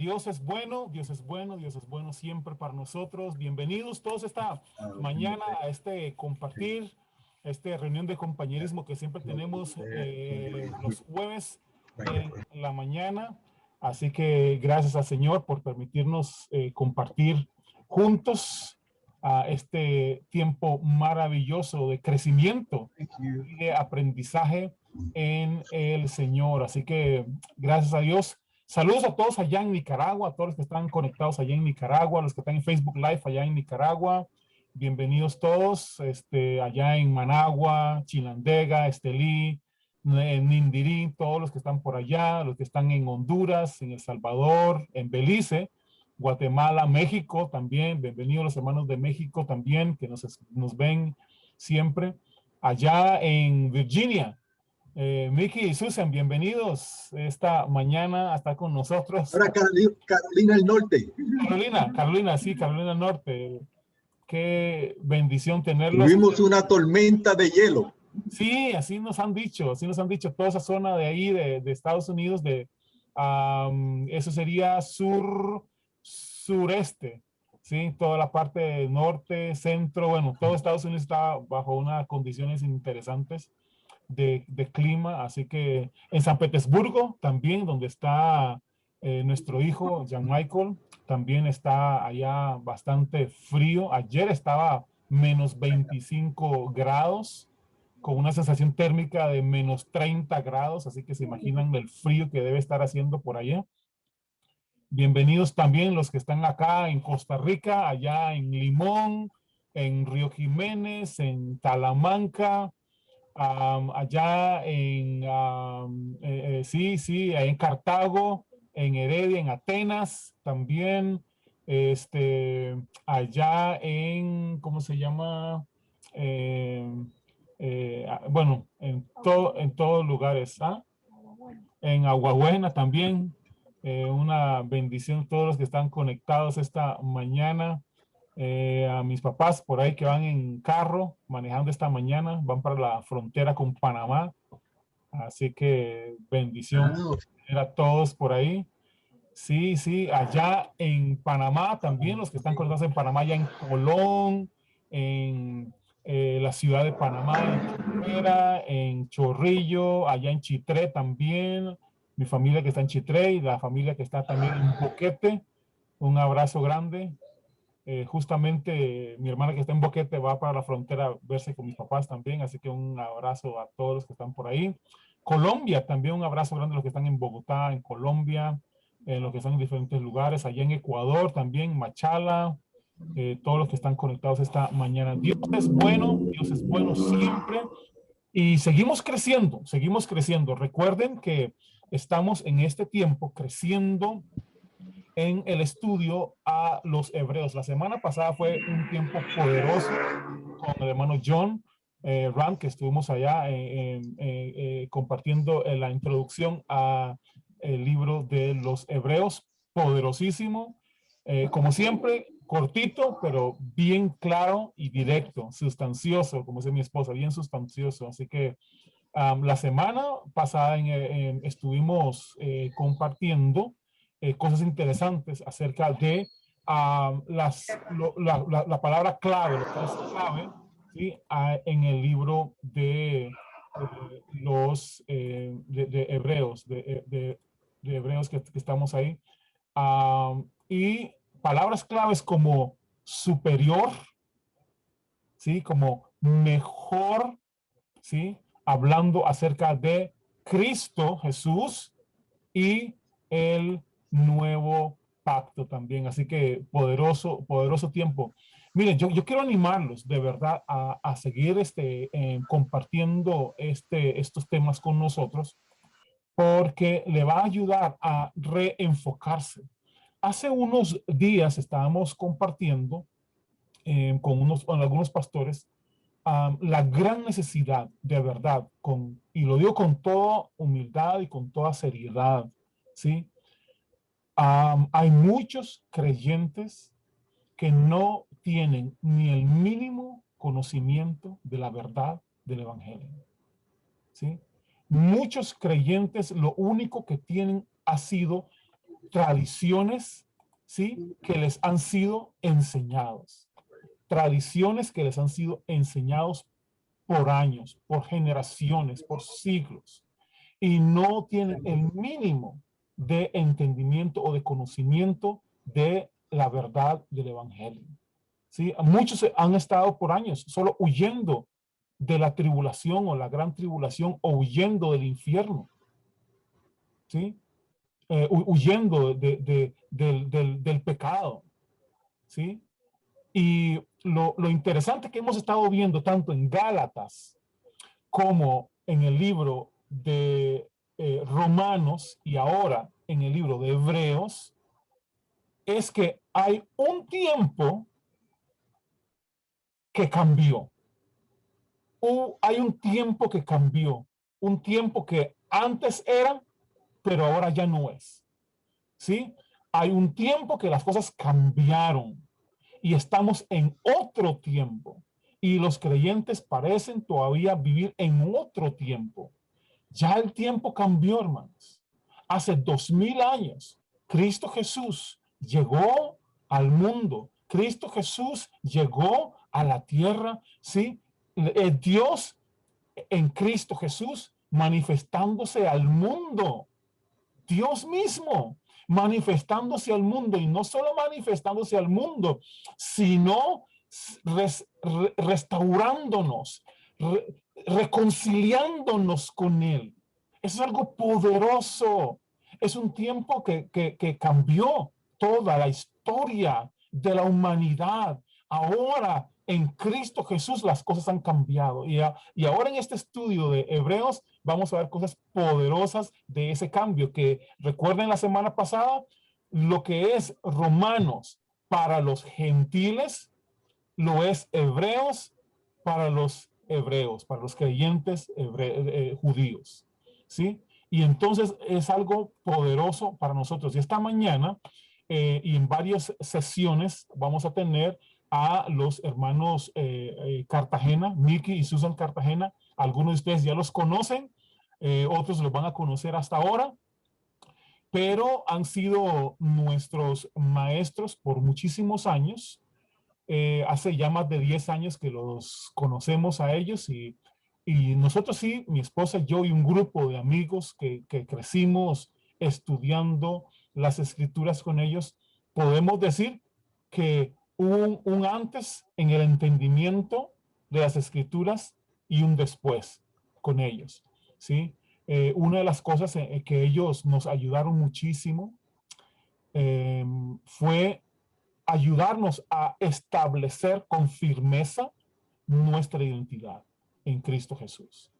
Dios es bueno, Dios es bueno, Dios es bueno siempre para nosotros. Bienvenidos todos esta mañana a este compartir, esta reunión de compañerismo que siempre tenemos los jueves en la mañana. Así que gracias al Señor por permitirnos compartir juntos a este tiempo maravilloso de crecimiento y de aprendizaje en el Señor. Así que gracias a Dios. Saludos a todos allá en Nicaragua, a todos los que están conectados allá en Nicaragua, los que están en Facebook Live allá en Nicaragua. Bienvenidos todos, allá en Managua, Chinandega, Estelí, Nindirí, todos los que están por allá, los que están en Honduras, en El Salvador, en Belice, Guatemala, México también. Bienvenidos los hermanos de México también, que nos ven siempre. Allá en Virginia, Mickey y Susan, bienvenidos esta mañana a estar con nosotros. Ahora Carolina del Norte. Carolina, sí, Carolina del Norte. Qué bendición tenerlos. Tuvimos una tormenta de hielo. Sí, así nos han dicho, toda esa zona de ahí, de Estados Unidos, eso sería sureste, ¿sí? Toda la parte norte, centro, bueno, todo Estados Unidos está bajo unas condiciones interesantes de clima, así que en San Petersburgo también, donde está nuestro hijo Jean Michael, también está allá bastante frío. Ayer estaba menos 25 grados, con una sensación térmica de menos 30 grados, así que se imaginan el frío que debe estar haciendo por allá. Bienvenidos también los que están acá en Costa Rica, allá en Limón, en Río Jiménez, en Talamanca, allá en, sí, en Cartago, en Heredia, en Atenas también, allá en, ¿cómo se llama? Bueno, en todos lugares, en Aguabuena también. Una bendición a todos los que están conectados esta mañana. A mis papás por ahí que van en carro manejando esta mañana, van para la frontera con Panamá, así que bendición a todos por ahí. Sí, sí, allá en Panamá también, los que están conectados en Panamá, ya en Colón, en la ciudad de Panamá, en Chorrillo, allá en Chitré también, mi familia que está en Chitré y la familia que está también en Boquete, un abrazo grande. Justamente mi hermana que está en Boquete va para la frontera a verse con mis papás también, así que un abrazo a todos los que están por ahí. Colombia también, un abrazo grande a los que están en Bogotá, en Colombia, los que están en diferentes lugares, allá en Ecuador también, Machala, todos los que están conectados esta mañana. Dios es bueno siempre y seguimos creciendo. Recuerden que estamos en este tiempo creciendo en el estudio a los hebreos. La semana pasada fue un tiempo poderoso con el hermano John Ram, que estuvimos allá compartiendo la introducción a el libro de los hebreos, poderosísimo. Como siempre, cortito, pero bien claro y directo, sustancioso, como dice mi esposa, bien sustancioso. Así que la semana pasada estuvimos compartiendo cosas interesantes acerca de la palabra clave, lo que es clave, ¿sí? En el libro de los de Hebreos, de Hebreos que estamos ahí. Y palabras claves como superior, ¿sí? Como mejor, ¿sí? Hablando acerca de Cristo Jesús y el nuevo pacto también. Así que poderoso tiempo. Miren, yo quiero animarlos de verdad a seguir compartiendo estos temas con nosotros, porque le va a ayudar a reenfocarse. Hace unos días estábamos compartiendo con algunos pastores la gran necesidad de verdad, y lo digo con toda humildad y con toda seriedad, ¿sí? Hay muchos creyentes que no tienen ni el mínimo conocimiento de la verdad del evangelio, ¿sí? Muchos creyentes lo único que tienen ha sido tradiciones, ¿sí? Que les han sido enseñados. Tradiciones que les han sido enseñados por años, por generaciones, por siglos. Y no tienen el mínimo de entendimiento o de conocimiento de la verdad del evangelio. ¿Sí? Muchos han estado por años solo huyendo de la tribulación o la gran tribulación o huyendo del infierno. ¿Sí? Huyendo del pecado. ¿Sí? Y lo interesante que hemos estado viendo tanto en Gálatas como en el libro de Romanos y ahora en el libro de Hebreos es que hay un tiempo que cambió. Hay un tiempo que cambió. Un tiempo que antes era, pero ahora ya no es. ¿Sí? Hay un tiempo que las cosas cambiaron y estamos en otro tiempo. Y los creyentes parecen todavía vivir en otro tiempo. Ya el tiempo cambió, hermanos. Hace 2000 años, Cristo Jesús llegó al mundo. Cristo Jesús llegó a la tierra, ¿sí? Dios en Cristo Jesús manifestándose al mundo. Dios mismo manifestándose al mundo, y no solo manifestándose al mundo, sino restaurándonos, reconciliándonos con Él. Eso es algo poderoso. Es un tiempo que cambió toda la historia de la humanidad. Ahora en Cristo Jesús las cosas han cambiado. Y ahora en este estudio de Hebreos vamos a ver cosas poderosas de ese cambio, que recuerden la semana pasada, lo que es Romanos para los gentiles, lo es Hebreos para los hebreos, para los creyentes judíos, ¿sí? Y entonces es algo poderoso para nosotros. Y esta mañana y en varias sesiones vamos a tener a los hermanos Cartagena, Miki y Susan Cartagena. Algunos de ustedes ya los conocen, otros los van a conocer hasta ahora, pero han sido nuestros maestros por muchísimos años. Hace ya más de 10 años que los conocemos a ellos y nosotros sí, mi esposa, yo y un grupo de amigos que crecimos estudiando las escrituras con ellos, podemos decir que hubo un antes en el entendimiento de las escrituras y un después con ellos, ¿sí? Una de las cosas que ellos nos ayudaron muchísimo fue ayudarnos a establecer con firmeza nuestra identidad en Cristo Jesús.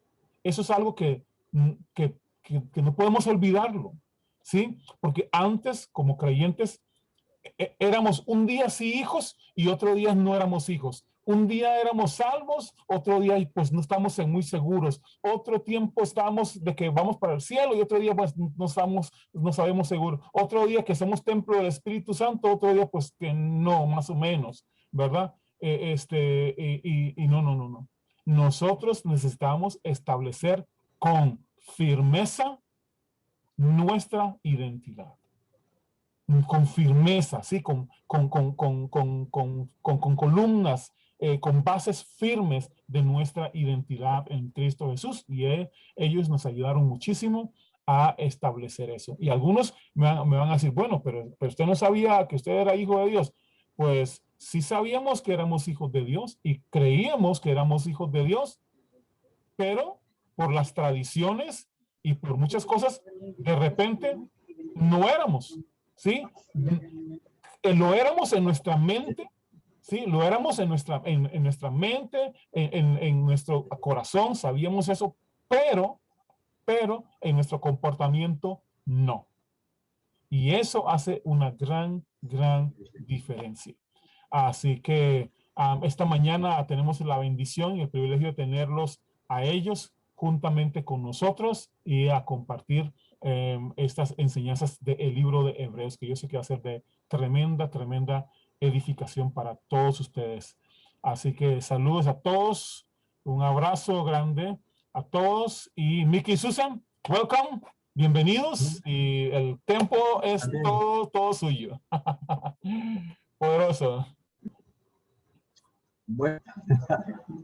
Eso es algo que no podemos olvidarlo, ¿sí? Porque antes, como creyentes, éramos un día sí hijos y otro día no éramos hijos. Un día éramos salvos, otro día pues no estamos muy seguros. Otro tiempo estamos de que vamos para el cielo y otro día pues no sabemos seguro. Otro día que somos templo del Espíritu Santo, otro día pues que no, más o menos, ¿verdad? No. Nosotros necesitamos establecer con firmeza nuestra identidad. Con firmeza, ¿sí? Con columnas, con bases firmes de nuestra identidad en Cristo Jesús. Y ellos nos ayudaron muchísimo a establecer eso. Y algunos me van a decir, bueno, pero usted no sabía que usted era hijo de Dios. Pues sí sabíamos que éramos hijos de Dios y creíamos que éramos hijos de Dios, pero por las tradiciones y por muchas cosas, de repente no éramos. ¿Sí? Lo éramos en nuestra mente, ¿sí? Lo éramos en nuestra mente, en nuestro corazón, sabíamos eso, pero en nuestro comportamiento no. Y eso hace una gran diferencia. Así que esta mañana tenemos la bendición y el privilegio de tenerlos a ellos juntamente con nosotros y a compartir estas enseñanzas del libro de Hebreos, que yo sé que va a ser de tremenda edificación para todos ustedes. Así que saludos a todos, un abrazo grande a todos y Mickey y Susan, welcome. bienvenidos y el tiempo es Amén. todo suyo. Poderoso. Bueno,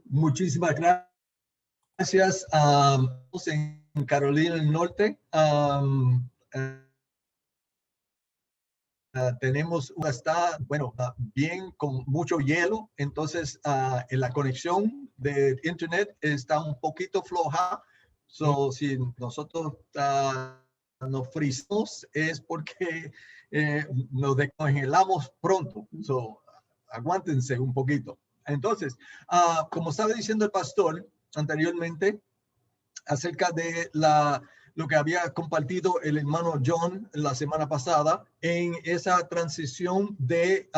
muchísimas gracias. En Carolina del Norte. Tenemos está, bueno, bien con mucho hielo, entonces en la conexión de internet está un poquito floja. So, si nosotros nos frizamos es porque nos descongelamos pronto. So, aguántense un poquito. Entonces, como estaba diciendo el pastor anteriormente, acerca de lo que había compartido el hermano John la semana pasada en esa transición del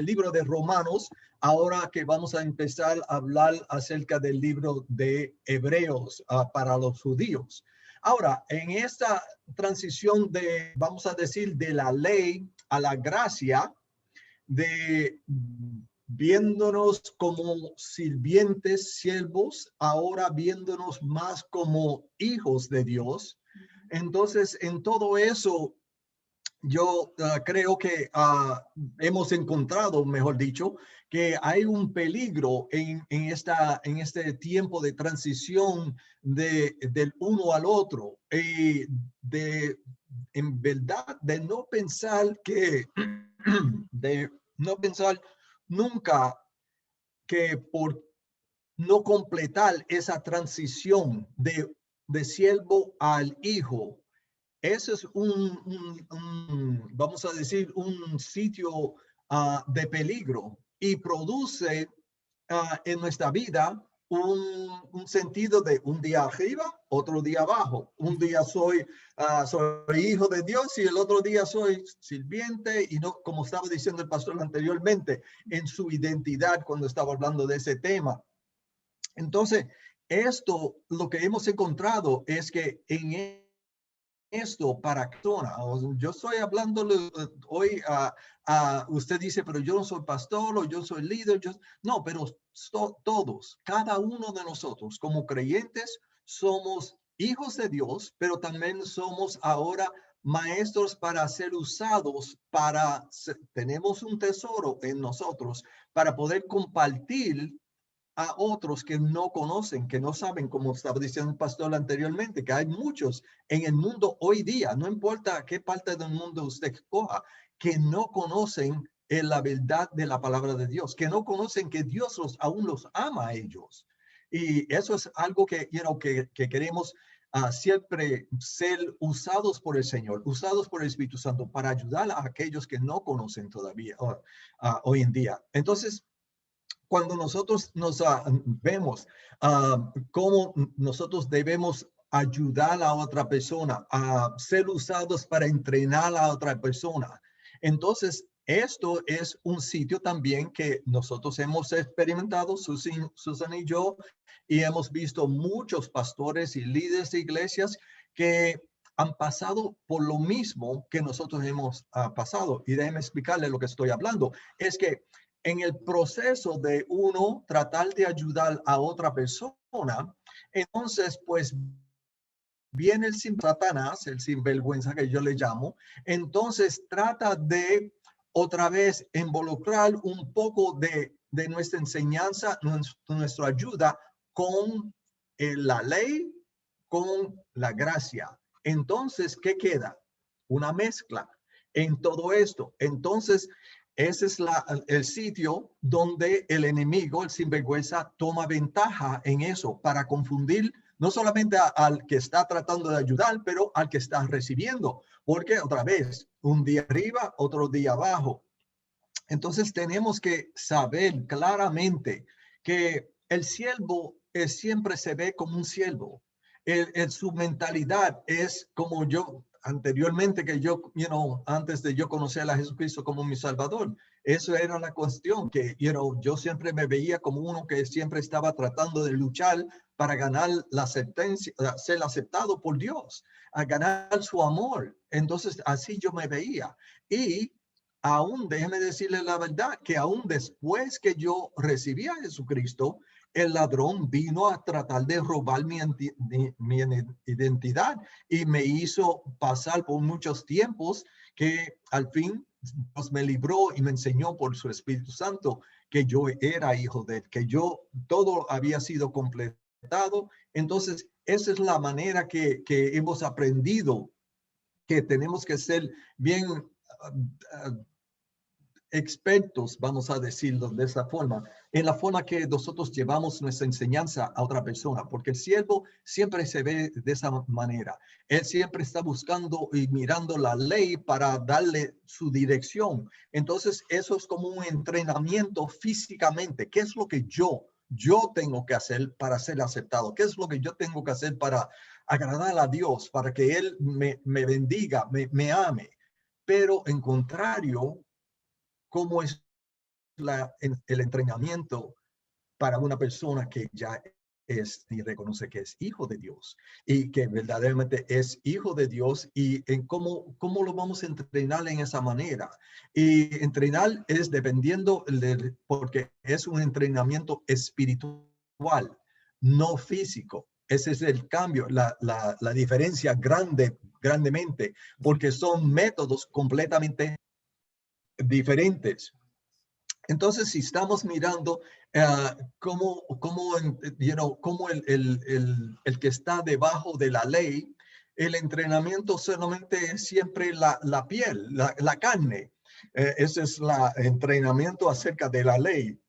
libro de Romanos, ahora que vamos a empezar a hablar acerca del libro de Hebreos para los judíos. Ahora, en esta transición vamos a decir, de la ley a la gracia, de viéndonos como sirvientes, siervos, ahora viéndonos más como hijos de Dios. Entonces, en todo eso, yo creo que hemos encontrado, mejor dicho, que hay un peligro en este tiempo de transición del uno al otro, en verdad, de no pensar de no pensar nunca que por no completar esa transición de siervo al hijo, ese es vamos a decir, un sitio de peligro y produce en nuestra vida un sentido de un día arriba, otro día abajo. Un día soy hijo de Dios y el otro día soy sirviente, y no, como estaba diciendo el pastor anteriormente, en su identidad cuando estaba hablando de ese tema. Entonces, esto, lo que hemos encontrado es que en esto para persona, yo estoy hablando hoy usted dice, pero yo no soy pastor o yo soy líder. No, pero todos, cada uno de nosotros como creyentes somos hijos de Dios, pero también somos ahora maestros para ser usados tenemos un tesoro en nosotros para poder compartir a otros que no conocen, que no saben, como estaba diciendo el pastor anteriormente, que hay muchos en el mundo hoy día, no importa qué parte del mundo usted coja, que no conocen la verdad de la palabra de Dios, que no conocen que Dios aún los ama a ellos. Y eso es algo que queremos siempre ser usados por el Señor, usados por el Espíritu Santo para ayudar a aquellos que no conocen todavía hoy en día. Entonces, cuando nosotros nos vemos cómo nosotros debemos ayudar a otra persona, a ser usados para entrenar a otra persona, entonces esto es un sitio también que nosotros hemos experimentado, Susan y yo, y hemos visto muchos pastores y líderes de iglesias que han pasado por lo mismo que nosotros hemos pasado. Y déjeme explicarle lo que estoy hablando. Es que en el proceso de uno tratar de ayudar a otra persona, entonces pues viene el Satanás, el sinvergüenza que yo le llamo, entonces trata de otra vez involucrar un poco de nuestra enseñanza, nuestra ayuda con la ley, con la gracia. Entonces, ¿qué queda? Una mezcla en todo esto. Entonces, ese es el sitio donde el enemigo, el sinvergüenza, toma ventaja en eso para confundir no solamente al que está tratando de ayudar, pero al que está recibiendo. Porque otra vez, un día arriba, otro día abajo. Entonces tenemos que saber claramente que el siervo siempre se ve como un siervo. Su mentalidad es como yo anteriormente, que yo, antes de yo conocer a Jesucristo como mi Salvador, eso era la cuestión, que, yo siempre me veía como uno que siempre estaba tratando de luchar para ganar la aceptancia, ser aceptado por Dios, a ganar su amor. Entonces, así yo me veía. Y aún, déjeme decirle la verdad, que aún después que yo recibí a Jesucristo, el ladrón vino a tratar de robar mi identidad y me hizo pasar por muchos tiempos que al fin Dios me libró y me enseñó por su Espíritu Santo que yo era hijo de él, que todo había sido completado. Entonces, esa es la manera que hemos aprendido que tenemos que ser bien expertos, vamos a decirlo de esa forma, en la forma que nosotros llevamos nuestra enseñanza a otra persona, porque el siervo siempre se ve de esa manera. Él siempre está buscando y mirando la ley para darle su dirección. Entonces, eso es como un entrenamiento físicamente. ¿Qué es lo que yo tengo que hacer para ser aceptado? ¿Qué es lo que yo tengo que hacer para agradar a Dios, para que Él me bendiga, me ame? Pero en contrario, ¿cómo es el entrenamiento para una persona que ya es y reconoce que es hijo de Dios y que verdaderamente es hijo de Dios? Y en cómo lo vamos a entrenar en esa manera? Y entrenar es dependiendo, porque es un entrenamiento espiritual, no físico. Ese es el cambio, la diferencia grandemente, porque son métodos completamente diferentes. Entonces, si estamos mirando cómo el que está debajo de la ley, el entrenamiento solamente es siempre la piel, la carne. Ese es el entrenamiento acerca de la ley.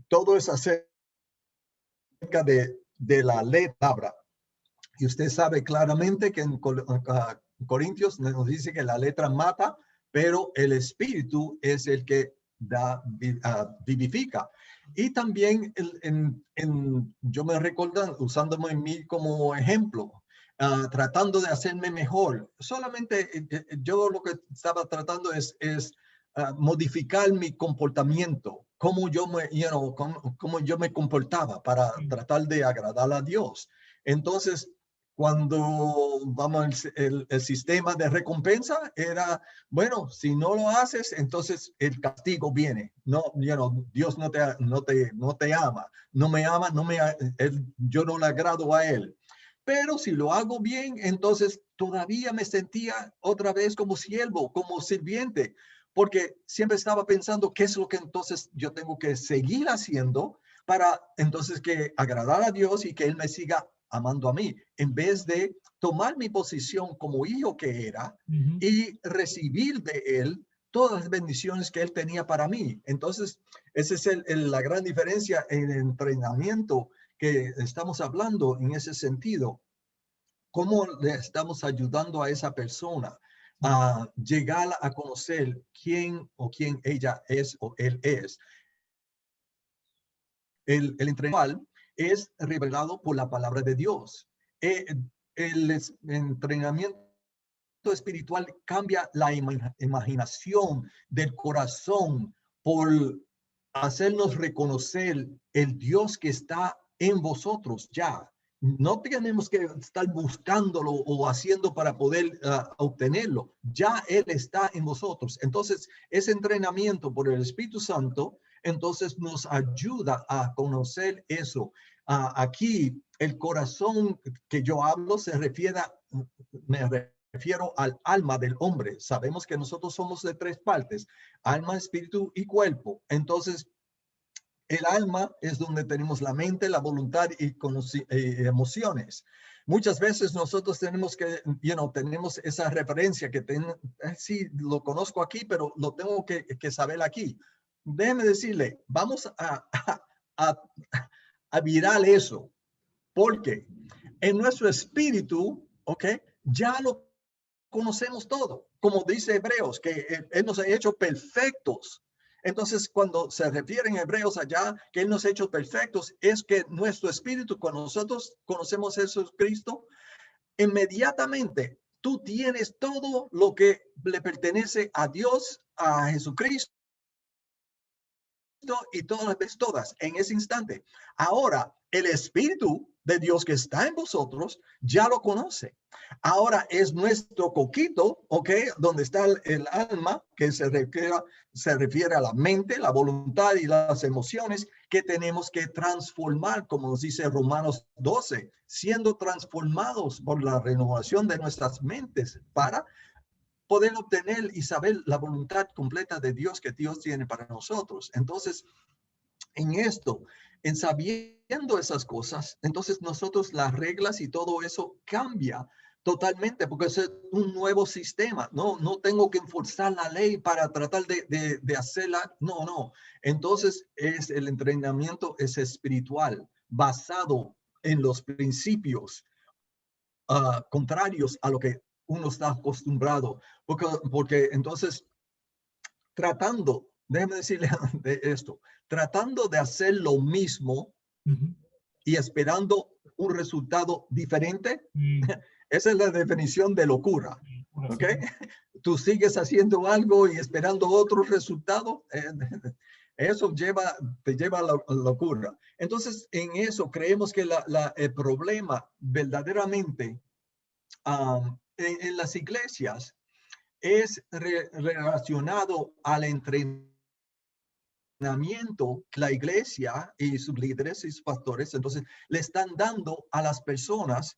Todo es acerca de la ley palabra. Y usted sabe claramente que en Corintios nos dice que la letra mata, pero el espíritu es el que vivifica. Y también yo me recuerdo usándome en mí como ejemplo, tratando de hacerme mejor. Solamente yo lo que estaba tratando es modificar mi comportamiento, cómo yo cómo yo me comportaba para tratar de agradar a Dios. Entonces, cuando vamos el sistema de recompensa era, bueno, si no lo haces, entonces el castigo viene. No, Dios no te ama, no me ama, yo no le agrado a él. Pero si lo hago bien, entonces todavía me sentía otra vez como siervo, como sirviente, porque siempre estaba pensando qué es lo que entonces yo tengo que seguir haciendo para entonces que agradar a Dios y que él me siga amando a mí, en vez de tomar mi posición como hijo que era y recibir de él todas las bendiciones que él tenía para mí. Entonces, esa es la gran diferencia en el entrenamiento que estamos hablando en ese sentido. ¿Cómo le estamos ayudando a esa persona a llegar a conocer quién ella es o él es? El entrenamiento es revelado por la palabra de Dios. El entrenamiento espiritual cambia la imaginación del corazón por hacernos reconocer el Dios que está en vosotros ya. No tenemos que estar buscándolo o haciendo para poder obtenerlo. Ya Él está en vosotros. Entonces, ese entrenamiento por el Espíritu Santo, entonces nos ayuda a conocer eso. Aquí, el corazón que yo hablo me refiero al alma del hombre. Sabemos que nosotros somos de tres partes: alma, espíritu y cuerpo. Entonces, el alma es donde tenemos la mente, la voluntad y emociones. Muchas veces nosotros tenemos tenemos esa referencia que sí, lo conozco aquí, pero lo tengo que saber aquí. Déjeme decirle, vamos a virar eso, porque en nuestro espíritu, ¿ok? Ya lo conocemos todo, como dice Hebreos, que Él nos ha hecho perfectos. Entonces, cuando se refieren Hebreos allá, que Él nos ha hecho perfectos, es que nuestro espíritu, cuando nosotros conocemos a Jesucristo, inmediatamente tú tienes todo lo que le pertenece a Dios, a Jesucristo, y todas las veces, todas, en ese instante. Ahora, el espíritu de Dios que está en vosotros, ya lo conoce. Ahora es nuestro coquito, ¿ok? Donde está el alma, que se refiere a la mente, la voluntad y las emociones que tenemos que transformar, como nos dice Romanos 12, siendo transformados por la renovación de nuestras mentes para poder obtener y saber la voluntad completa de Dios que Dios tiene para nosotros. Entonces, en esto, en sabiendo esas cosas, entonces nosotros las reglas y todo eso cambia totalmente porque es un nuevo sistema. No tengo que enforzar la ley para tratar de hacerla. No. Entonces, el entrenamiento es espiritual, basado en los principios contrarios a lo que uno está acostumbrado. Porque entonces, déjeme decirle de esto, tratando de hacer lo mismo y esperando un resultado diferente, esa es la definición de locura. ¿Ok? Tú sigues haciendo algo y esperando otro resultado, eso te lleva a la locura. Entonces, en eso creemos que el problema verdaderamente en las iglesias es relacionado al entrenamiento. La iglesia y sus líderes y sus pastores, entonces, le están dando a las personas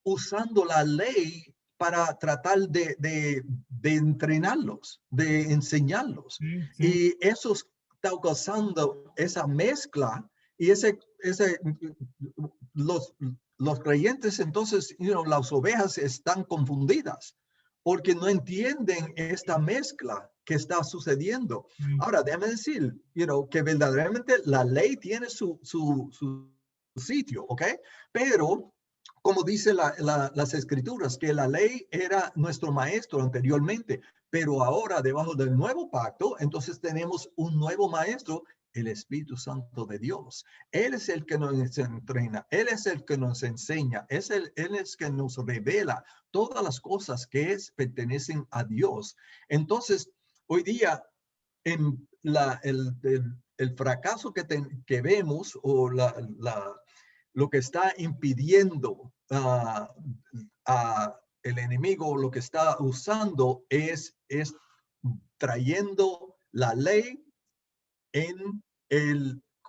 usando la ley para tratar de entrenarlos, de enseñarlos. Y eso está causando esa mezcla y los creyentes, entonces, las ovejas están confundidas porque no entienden esta mezcla que está sucediendo. Ahora, déjame decir, que verdaderamente la ley tiene su sitio, ¿ok? Pero, como dice las escrituras, que la ley era nuestro maestro anteriormente, pero ahora debajo del nuevo pacto, entonces tenemos un nuevo maestro, el Espíritu Santo de Dios. Él es el que nos entrena, Él es el que nos enseña, Él es el que nos revela todas las cosas que pertenecen a Dios. Entonces, hoy día, en el fracaso que vemos o lo que está impidiendo el enemigo, lo que está usando es trayendo la ley en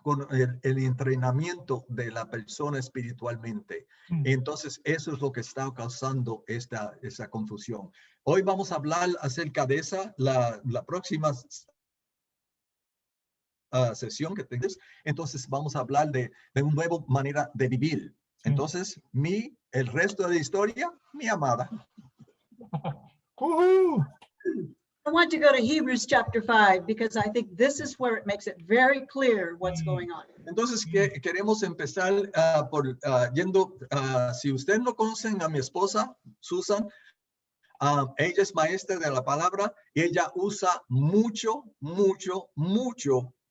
con el entrenamiento de la persona espiritualmente. Entonces, eso es lo que está causando esa confusión. Hoy vamos a hablar acerca de la próxima sesión que tengas. Entonces, vamos a hablar de una nueva manera de vivir. Entonces, el resto de la historia, mi amada. I want to go to Hebrews chapter 5 because I think this is where it makes it very clear what's going on. Entonces, queremos empezar yendo, si ustedes no conocen a mi esposa, Susan, ella es maestra de la palabra y ella usa mucho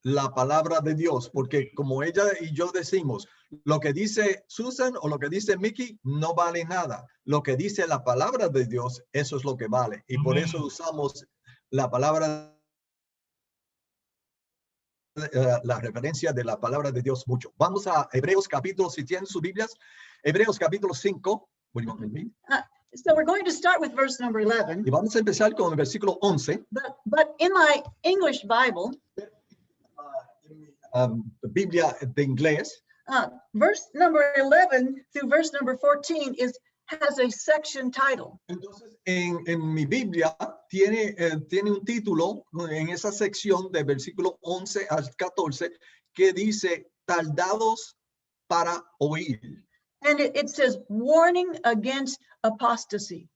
la palabra de Dios, porque como ella y yo decimos, lo que dice Susan o lo que dice Mickey no vale nada. Lo que dice la palabra de Dios, eso es lo que vale. Y por eso usamos la palabra, la referencia de la palabra de Dios mucho. Vamos a Hebreos capítulo, si tienen sus Biblias, Hebreos capítulo 5. So we're going to start with verse number 11. Y vamos a empezar con el versículo 11. But in my English Bible, Biblia de inglés, verse number 11 through verse number 14 has a section title. Entonces, en mi Biblia tiene un título en esa sección de versículo 11 al 14 que dice tardados para oír. And it says warning against apostasy.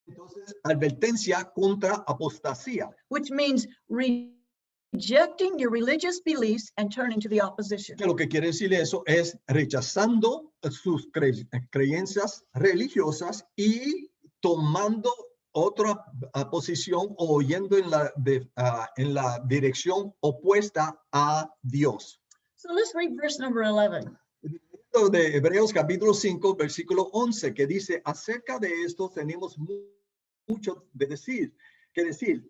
Entonces, advertencia contra apostasía. Which means rejecting your religious beliefs and turning to the opposition. Que lo que quiere decir eso es rechazando sus creencias religiosas y tomando otra posición o yendo en la dirección opuesta a Dios. So let's read verse number 11. De Hebreos capítulo 5, versículo 11, que dice, acerca de esto tenemos mucho que decir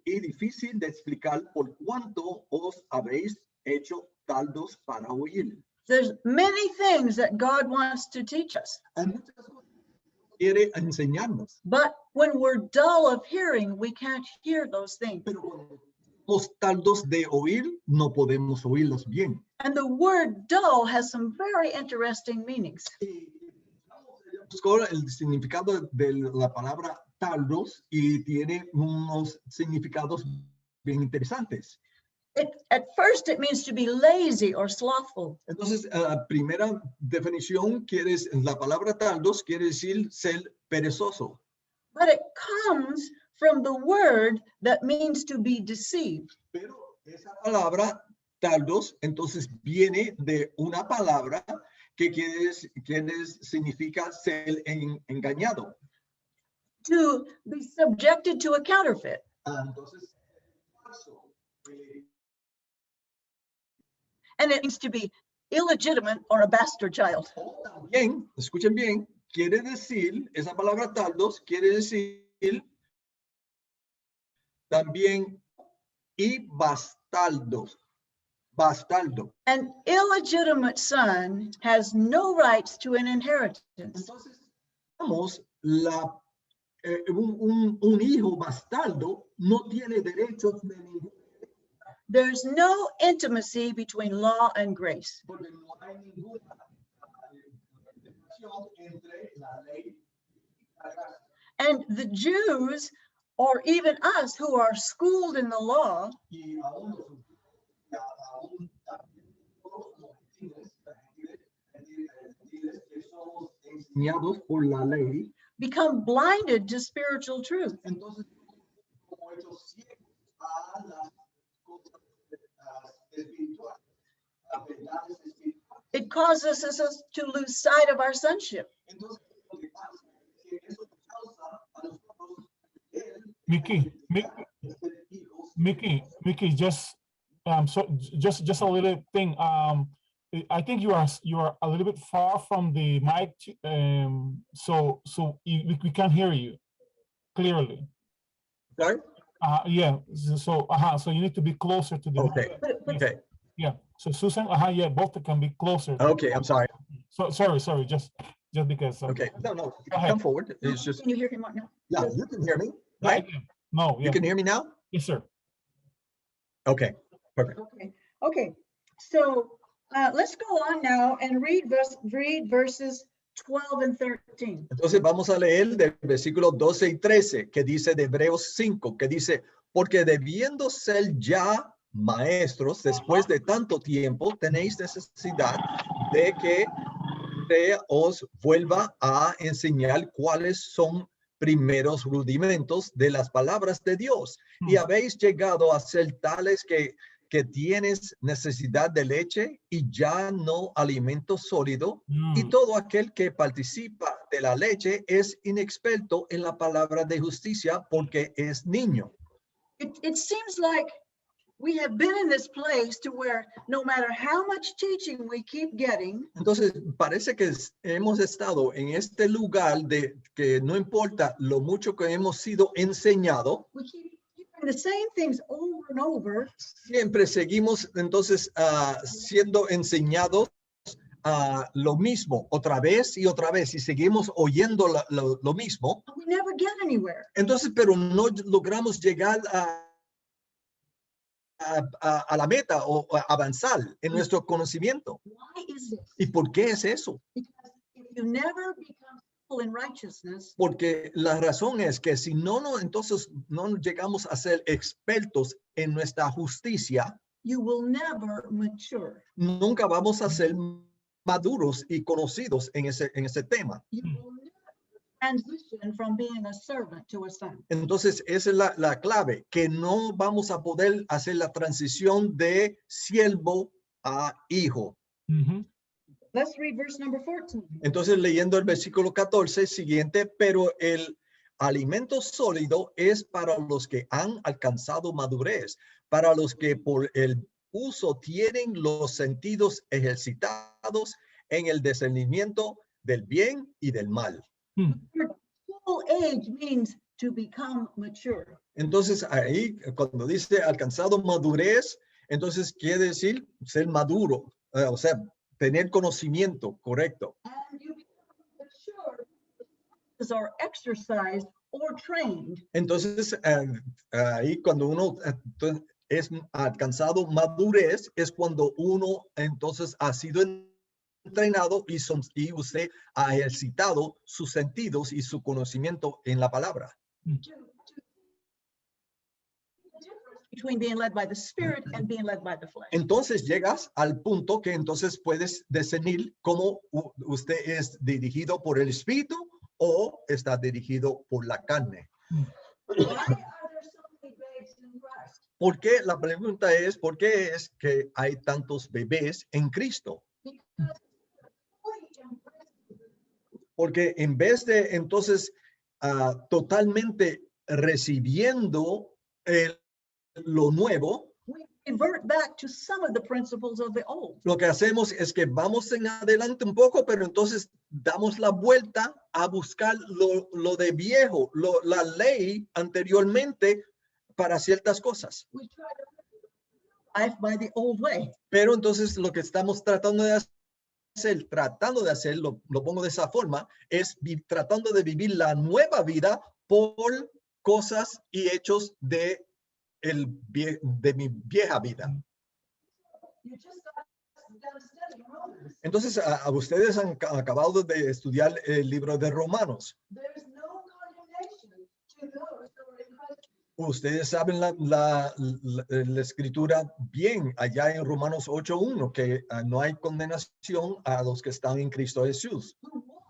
y difícil de explicar por cuánto os habéis hecho tardos para oír. There's many things that God wants to teach us. Hay muchas cosas que quiere enseñarnos, But when we're dull of hearing, we can't hear those things. pero cuando somos tardos de oír, no podemos oírlos bien. And the word dull has some very interesting meanings. Y buscó el significado de la palabra tardos y tiene unos significados bien interesantes. At first, it means to be lazy or slothful. Entonces, primera definición, la palabra tardos quiere decir ser perezoso. But it comes from the word that means to be deceived. Pero esa palabra tardos, entonces viene de una palabra que significa ser engañado. To be subjected to a counterfeit. Entonces, And it means to be illegitimate or a bastard child. también, escuchen bien, quiere decir, esa palabra tardos quiere decir también y bastardos. Bastardo. An illegitimate son has no rights to an inheritance. Entonces, tenemos un hijo bastardo no tiene derechos de ningún. There's no intimacy between law and grace. Porque no hay ninguna relación entre la ley y la gracia. And the Jews, or even us who are schooled in the law, Y aún los gentiles que somos enseñados por la ley, become blinded to spiritual truth. entonces como hechos ciegos a las cosas espirituales, las verdades espirituales. It causes us to lose sight of our sonship. Entonces, lo que pasa es que eso causa a nosotros Mickey, Mickey, just just a little thing. I think you are a little bit far from the mic, so we can't hear you clearly. Sorry? Yeah. So you need to be closer to the. Okay. Okay. Yeah. So Susan, yeah, both can be closer. Okay, I'm sorry. So sorry, just because. Okay. No, Go ahead. come forward. It's just, Can you hear him right now? yeah, you can hear me, Yeah, right? No. Yeah. You can hear me now? Yes, sir. Okay, perfect. Okay. So let's go on now and read verses 12 and 13. Entonces vamos a leer del versículo 12 y 13, que dice de Hebreos 5, que dice, porque debiendo ser ya maestros, después de tanto tiempo, tenéis necesidad de que se os vuelva a enseñar cuáles son primeros rudimentos de las palabras de Dios. Y habéis llegado a ser tales que tienes necesidad de leche y ya no alimento sólido. Y todo aquel que participa de la leche es inexperto en la palabra de justicia porque es niño. It seems like we have been in this place to where no matter how much teaching we keep getting, Entonces, parece que hemos estado en este lugar de que no importa lo mucho que hemos sido enseñado, we keep hearing the same things over and over, siempre seguimos entonces siendo enseñados lo mismo otra vez y seguimos oyendo lo mismo. but we never get anywhere. Entonces, pero no logramos llegar a la meta o a avanzar en nuestro conocimiento. Why is this? ¿Y por qué es eso? Because if you never become full in righteousness, Porque la razón es que si entonces no llegamos a ser expertos en nuestra justicia, you will never mature. nunca vamos a ser maduros y conocidos en ese tema. You will never transition from being a servant to a son. Entonces, esa es la clave, que no vamos a poder hacer la transición de siervo a hijo. Let's read verse number 14. Entonces, leyendo el versículo 14 siguiente, pero el alimento sólido es para los que han alcanzado madurez, para los que por el uso tienen los sentidos ejercitados en el discernimiento del bien y del mal. Full age means to become mature. Entonces, ahí, cuando dice alcanzado madurez, entonces quiere decir ser maduro, o sea, tener conocimiento correcto. And you become mature are exercised or trained. Entonces, ahí cuando uno es alcanzado madurez, es cuando uno entonces ha sido entrenado y usted ha ejercitado sus sentidos y su conocimiento en la palabra. Between being led by the Spirit and being led by the flesh. Entonces llegas al punto que entonces puedes discernir cómo usted es dirigido por el Espíritu o está dirigido por la carne. Why are there so many babes in Christ? ¿Por qué? La pregunta es, ¿por qué es que hay tantos bebés en Cristo? Because fully embraced Porque en vez de entonces totalmente recibiendo lo nuevo, we revert back to some of the principles of the old. lo que hacemos es que vamos en adelante un poco, pero entonces damos la vuelta a buscar lo de viejo, la ley anteriormente para ciertas cosas. We try to live life by the old way. Pero entonces lo que estamos tratando de hacer, lo pongo de esa forma, es tratando de vivir la nueva vida por cosas y hechos de mi vieja vida. You just got to study Romans. Entonces, ustedes han acabado de estudiar el libro de Romanos. There's no condemnation to those who are in Christ. Ustedes saben la escritura bien allá en Romanos 8:1, que no hay condenación a los que están en Cristo Jesús. Who walk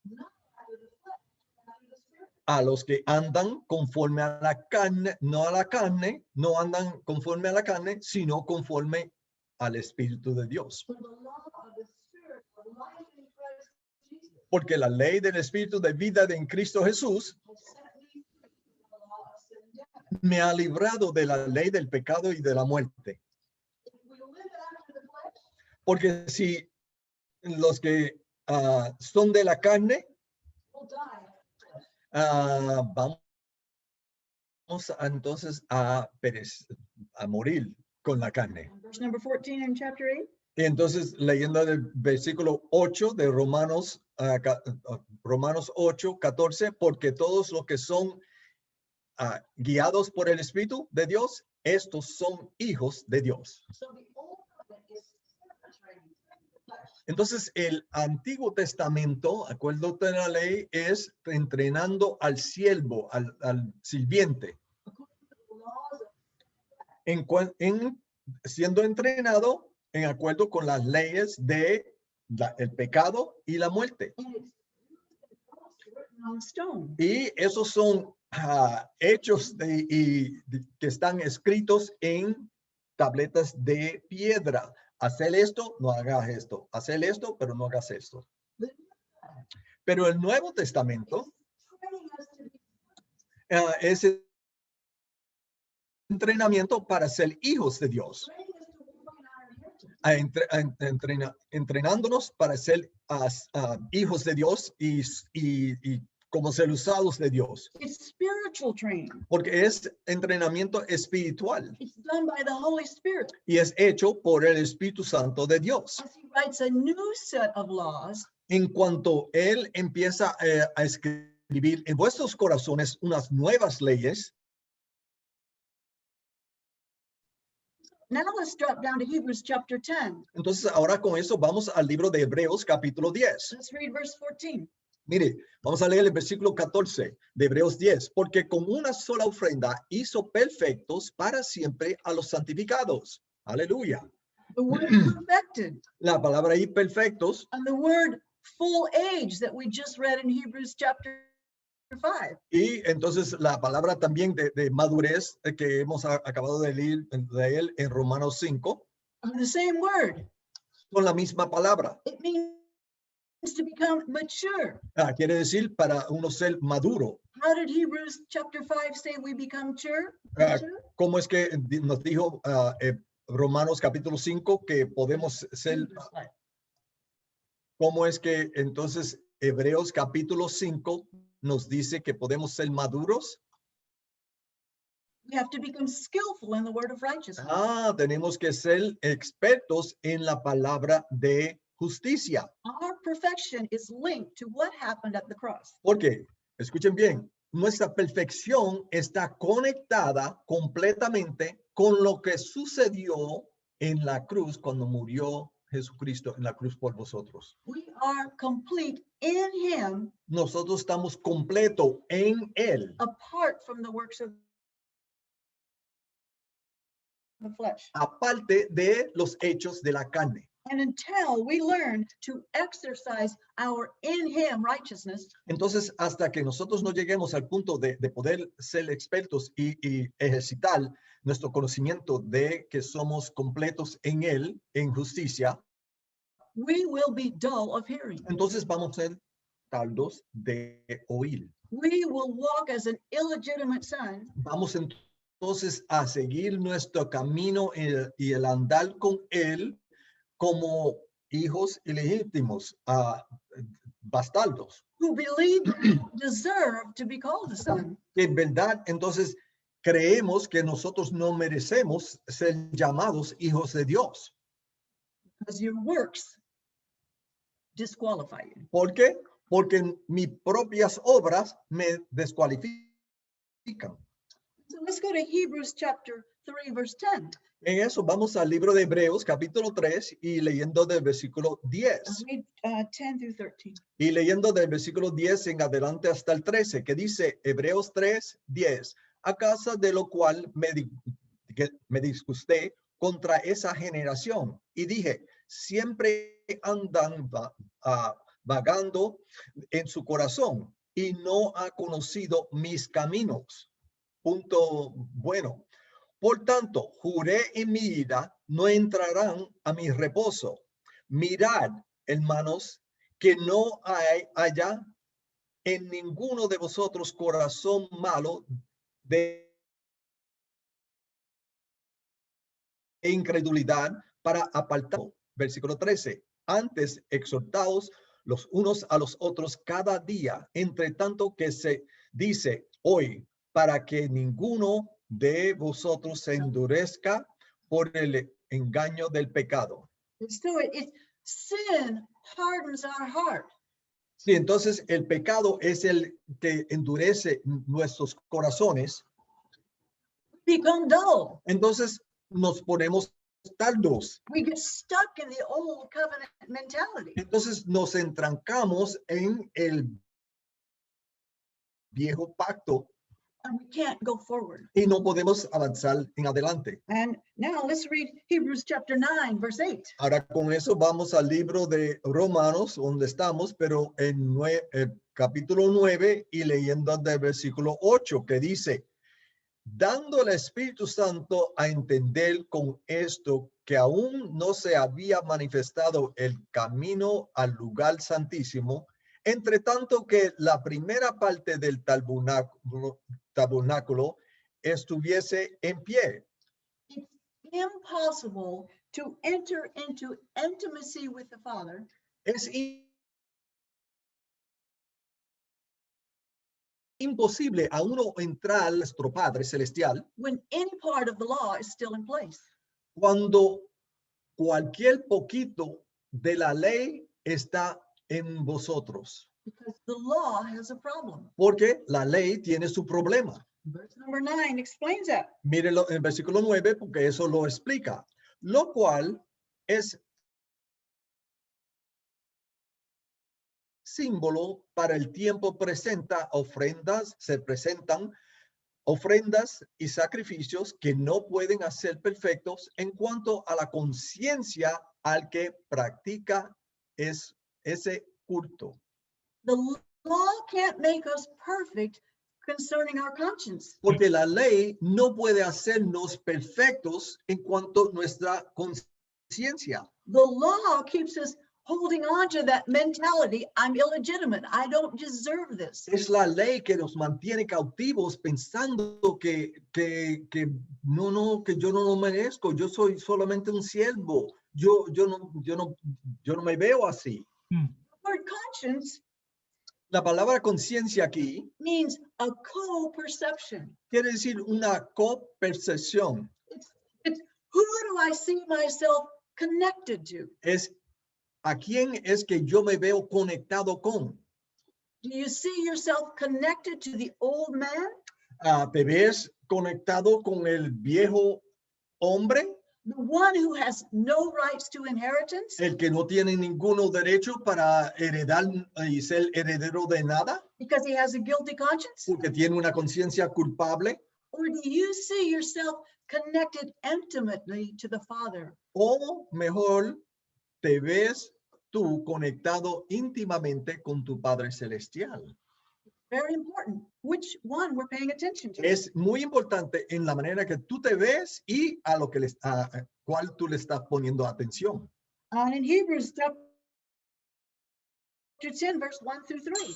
not after the flesh, but after the Spirit. A los que andan conforme a la carne, no andan conforme a la carne, sino conforme al Espíritu de Dios. For the law of the Spirit of life in Christ Jesus Porque la ley del Espíritu de vida en Cristo Jesús has set me free from the law of sin and death. me ha librado de la ley del pecado y de la muerte. If we live after the flesh, Porque si los que son de la carne, we'll die. vamos entonces a morir con la carne. Verse number 14 in chapter 8. Y entonces, leyendo el versículo 8 de Romanos, Romanos 8:14, porque todos los que son guiados por el Espíritu de Dios, estos son hijos de Dios. So the old covenant is spirit training the flesh. Entonces, el Antiguo Testamento, acuerdo de la ley, es entrenando al siervo, al sirviente, According to the laws of siendo entrenado en acuerdo con las leyes de el pecado y la muerte. and it's written on stone. Y esos son hechos que están escritos en tabletas de piedra. Hacer esto, no hagas esto. Hacer esto, pero no hagas esto. Pero el Nuevo Testamento Training us to be es entrenamiento para ser hijos de Dios. training us to walk in our inheritance. Entrenándonos para ser hijos de Dios y como ser usados de Dios. It's spiritual training. Porque es entrenamiento espiritual It's done by the Holy Spirit. y es hecho por el Espíritu Santo de Dios. As he writes a new set of laws, En cuanto Él empieza a escribir en vuestros corazones unas nuevas leyes, now let's drop down to Hebrews chapter 10. entonces ahora con eso vamos al libro de Hebreos capítulo 10. Let's read verse 14. Mire, vamos a leer el versículo 14 de Hebreos 10. Porque con una sola ofrenda hizo perfectos para siempre a los santificados. Aleluya. The word perfected La palabra ahí perfectos and the word full age that we just read in Hebrews chapter 5. y entonces la palabra también de madurez que hemos acabado de leer de él en Romanos 5 Are the same word. son la misma palabra. It means to become mature. Quiere decir para uno ser maduro. How did Hebrews chapter 5 say we become mature? ¿Cómo es que nos dijo Romanos capítulo 5 que podemos ser? ¿Cómo es que entonces Hebreos capítulo 5 nos dice que podemos ser maduros? We have to become skillful in the word of righteousness. Tenemos que ser expertos en la palabra de justicia. Our perfection is linked to what happened at the cross. Porque, escuchen bien, nuestra perfección está conectada completamente con lo que sucedió en la cruz cuando murió Jesucristo en la cruz por vosotros. We are complete in him Nosotros estamos completo en Él, apart from the works of the flesh. aparte de los hechos de la carne. And until we learn to exercise our in him righteousness, Entonces, hasta que nosotros no lleguemos al punto de poder ser expertos y ejercitar nuestro conocimiento de que somos completos en Él, en justicia, we will be dull of hearing. entonces vamos a ser tardos de oír. We will walk as an illegitimate son Vamos entonces a seguir nuestro camino y el andar con Él como hijos ilegítimos, bastardos. who believe they deserve to be called a son. Que en verdad, entonces, creemos que nosotros no merecemos ser llamados hijos de Dios. Because your works disqualify you. ¿Por qué? Porque mis propias obras me descualifican. So let's go to Hebrews chapter 3, verse 10. En eso vamos al libro de Hebreos, capítulo 3, y leyendo del versículo 10. Read 10 through 13. Y leyendo del versículo 10 en adelante hasta el 13, que dice Hebreos 3, 10. A causa de lo cual me disgusté contra esa generación y dije, siempre andan vagando en su corazón y no ha conocido mis caminos. Punto bueno. Por tanto, juré en mi ira, no entrarán a mi reposo. Mirad, hermanos, que no haya en ninguno de vosotros corazón malo de incredulidad para apartar. Versículo 13. Antes exhortaos los unos a los otros cada día, entre tanto que se dice hoy, para que ninguno de vosotros se endurezca por el engaño del pecado. So sin hardens our heart. Sí, entonces el pecado es el que endurece nuestros corazones. Become dull. Entonces nos ponemos tardos. We get stuck in the old covenant mentality. Entonces nos entrancamos en el viejo pacto And we can't go forward. y no podemos avanzar en adelante. And now let's read Hebrews chapter 9, verse 8. Ahora con eso vamos al libro de Romanos, donde estamos, pero en capítulo 9 y leyendo del versículo 8, que dice, dando al Espíritu Santo a entender con esto que aún no se había manifestado el camino al lugar santísimo, entre tanto que la primera parte del tabernáculo estuviese en pie. It's impossible to enter into intimacy with the Father Es imposible a uno entrar a nuestro Padre Celestial when any part of the law is still in place. cuando cualquier poquito de la ley está en vosotros. Because the law has a problem. Porque la ley tiene su problema. Verse number 9 explains that. Mírenlo en el versículo 9 porque eso lo explica. Lo cual es símbolo para el tiempo se presentan ofrendas y sacrificios que no pueden hacer perfectos en cuanto a la conciencia al que practica ese culto. The law can't make us perfect concerning our conscience. Porque la ley no puede hacernos perfectos en cuanto a nuestra conciencia. The law keeps us holding on to that mentality. I'm illegitimate. I don't deserve this. Es la ley que nos mantiene cautivos pensando que yo no lo merezco. Yo soy solamente un siervo. Yo no me veo así. The word conscience La palabra conciencia aquí means a co-perception. quiere decir una copercepción. It's who do I see myself connected to? Es ¿A quién es que yo me veo conectado con? Do you see yourself connected to the old man, ¿Te ves conectado con el viejo hombre? the one who has no rights to inheritance El que no tiene ninguno derecho para heredar y ser heredero de nada, because he has a guilty conscience? porque tiene una conciencia culpable. Or do you see yourself connected intimately to the Father? O mejor, te ves tú conectado íntimamente con tu Padre Celestial. Very important. Which one we're paying attention to? Es muy importante en la manera que tú te ves y a lo que a cuál tú le estás poniendo atención. And in Hebrews chapter 10, verse 1 through 3.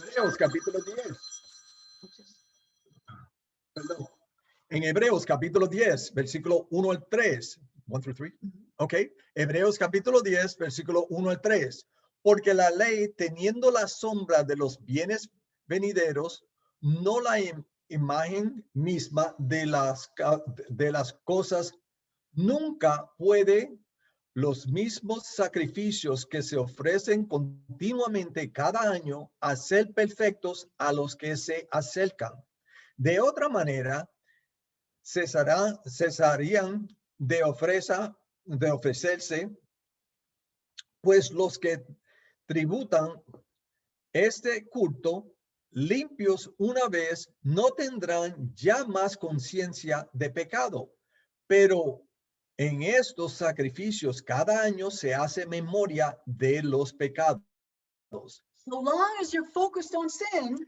Hebreos capítulo 10. Perdón. En Hebreos capítulo 10, versículo 1 al 3. 1 through 3. Ok. Hebreos capítulo 10, versículo 1 al 3. Porque la ley, teniendo la sombra de los bienes venideros, no la imagen misma de las cosas, nunca puede los mismos sacrificios que se ofrecen continuamente cada año hacer perfectos a los que se acercan. De otra manera, cesarían de ofrecerse, pues los que tributan este culto limpios una vez no tendrán ya más conciencia de pecado, pero en estos sacrificios cada año se hace memoria de los pecados. So long as you're focused on sin,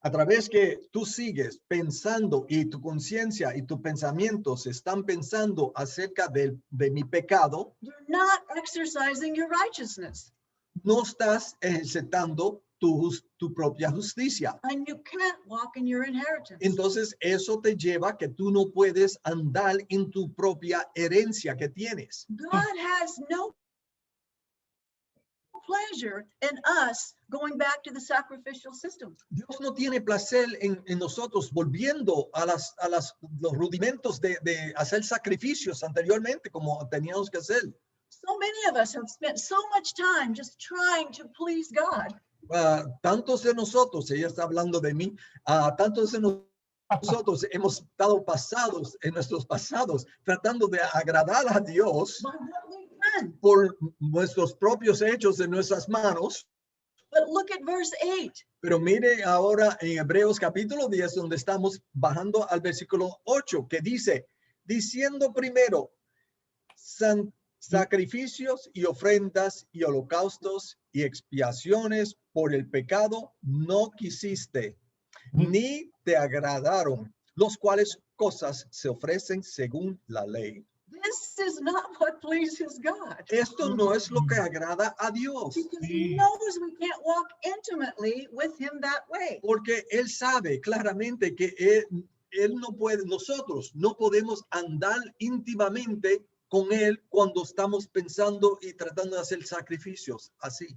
A través que tú sigues pensando y tu conciencia y tus pensamientos están pensando acerca de mi pecado, you're not exercising your righteousness. no estás ejercitando tu propia justicia. And you can't walk in your inheritance. Entonces eso te lleva a que tú no puedes andar en tu propia herencia que tienes. God has no pleasure in us going back to the sacrificial system. Dios no tiene placer en nosotros volviendo a los rudimentos de hacer sacrificios anteriormente como teníamos que hacer. So many of us have spent so much time just trying to please God. Tantos de nosotros, ella está hablando de mí, tantos de nosotros hemos estado pasados en nuestros pasados tratando de agradar a Dios By what we've done. por nuestros propios hechos de nuestras manos. But look at verse 8. Pero mire ahora en Hebreos capítulo 10, donde estamos bajando al versículo 8, que dice, diciendo primero, sacrificios y ofrendas y holocaustos y expiaciones por el pecado no quisiste, ni te agradaron, los cuales cosas se ofrecen según la ley. This is not what pleases God. Esto no es lo que agrada a Dios, Because he knows we can't walk intimately with him that way. porque Él sabe claramente que él no puede, nosotros no podemos andar íntimamente con Él cuando estamos pensando y tratando de hacer sacrificios así.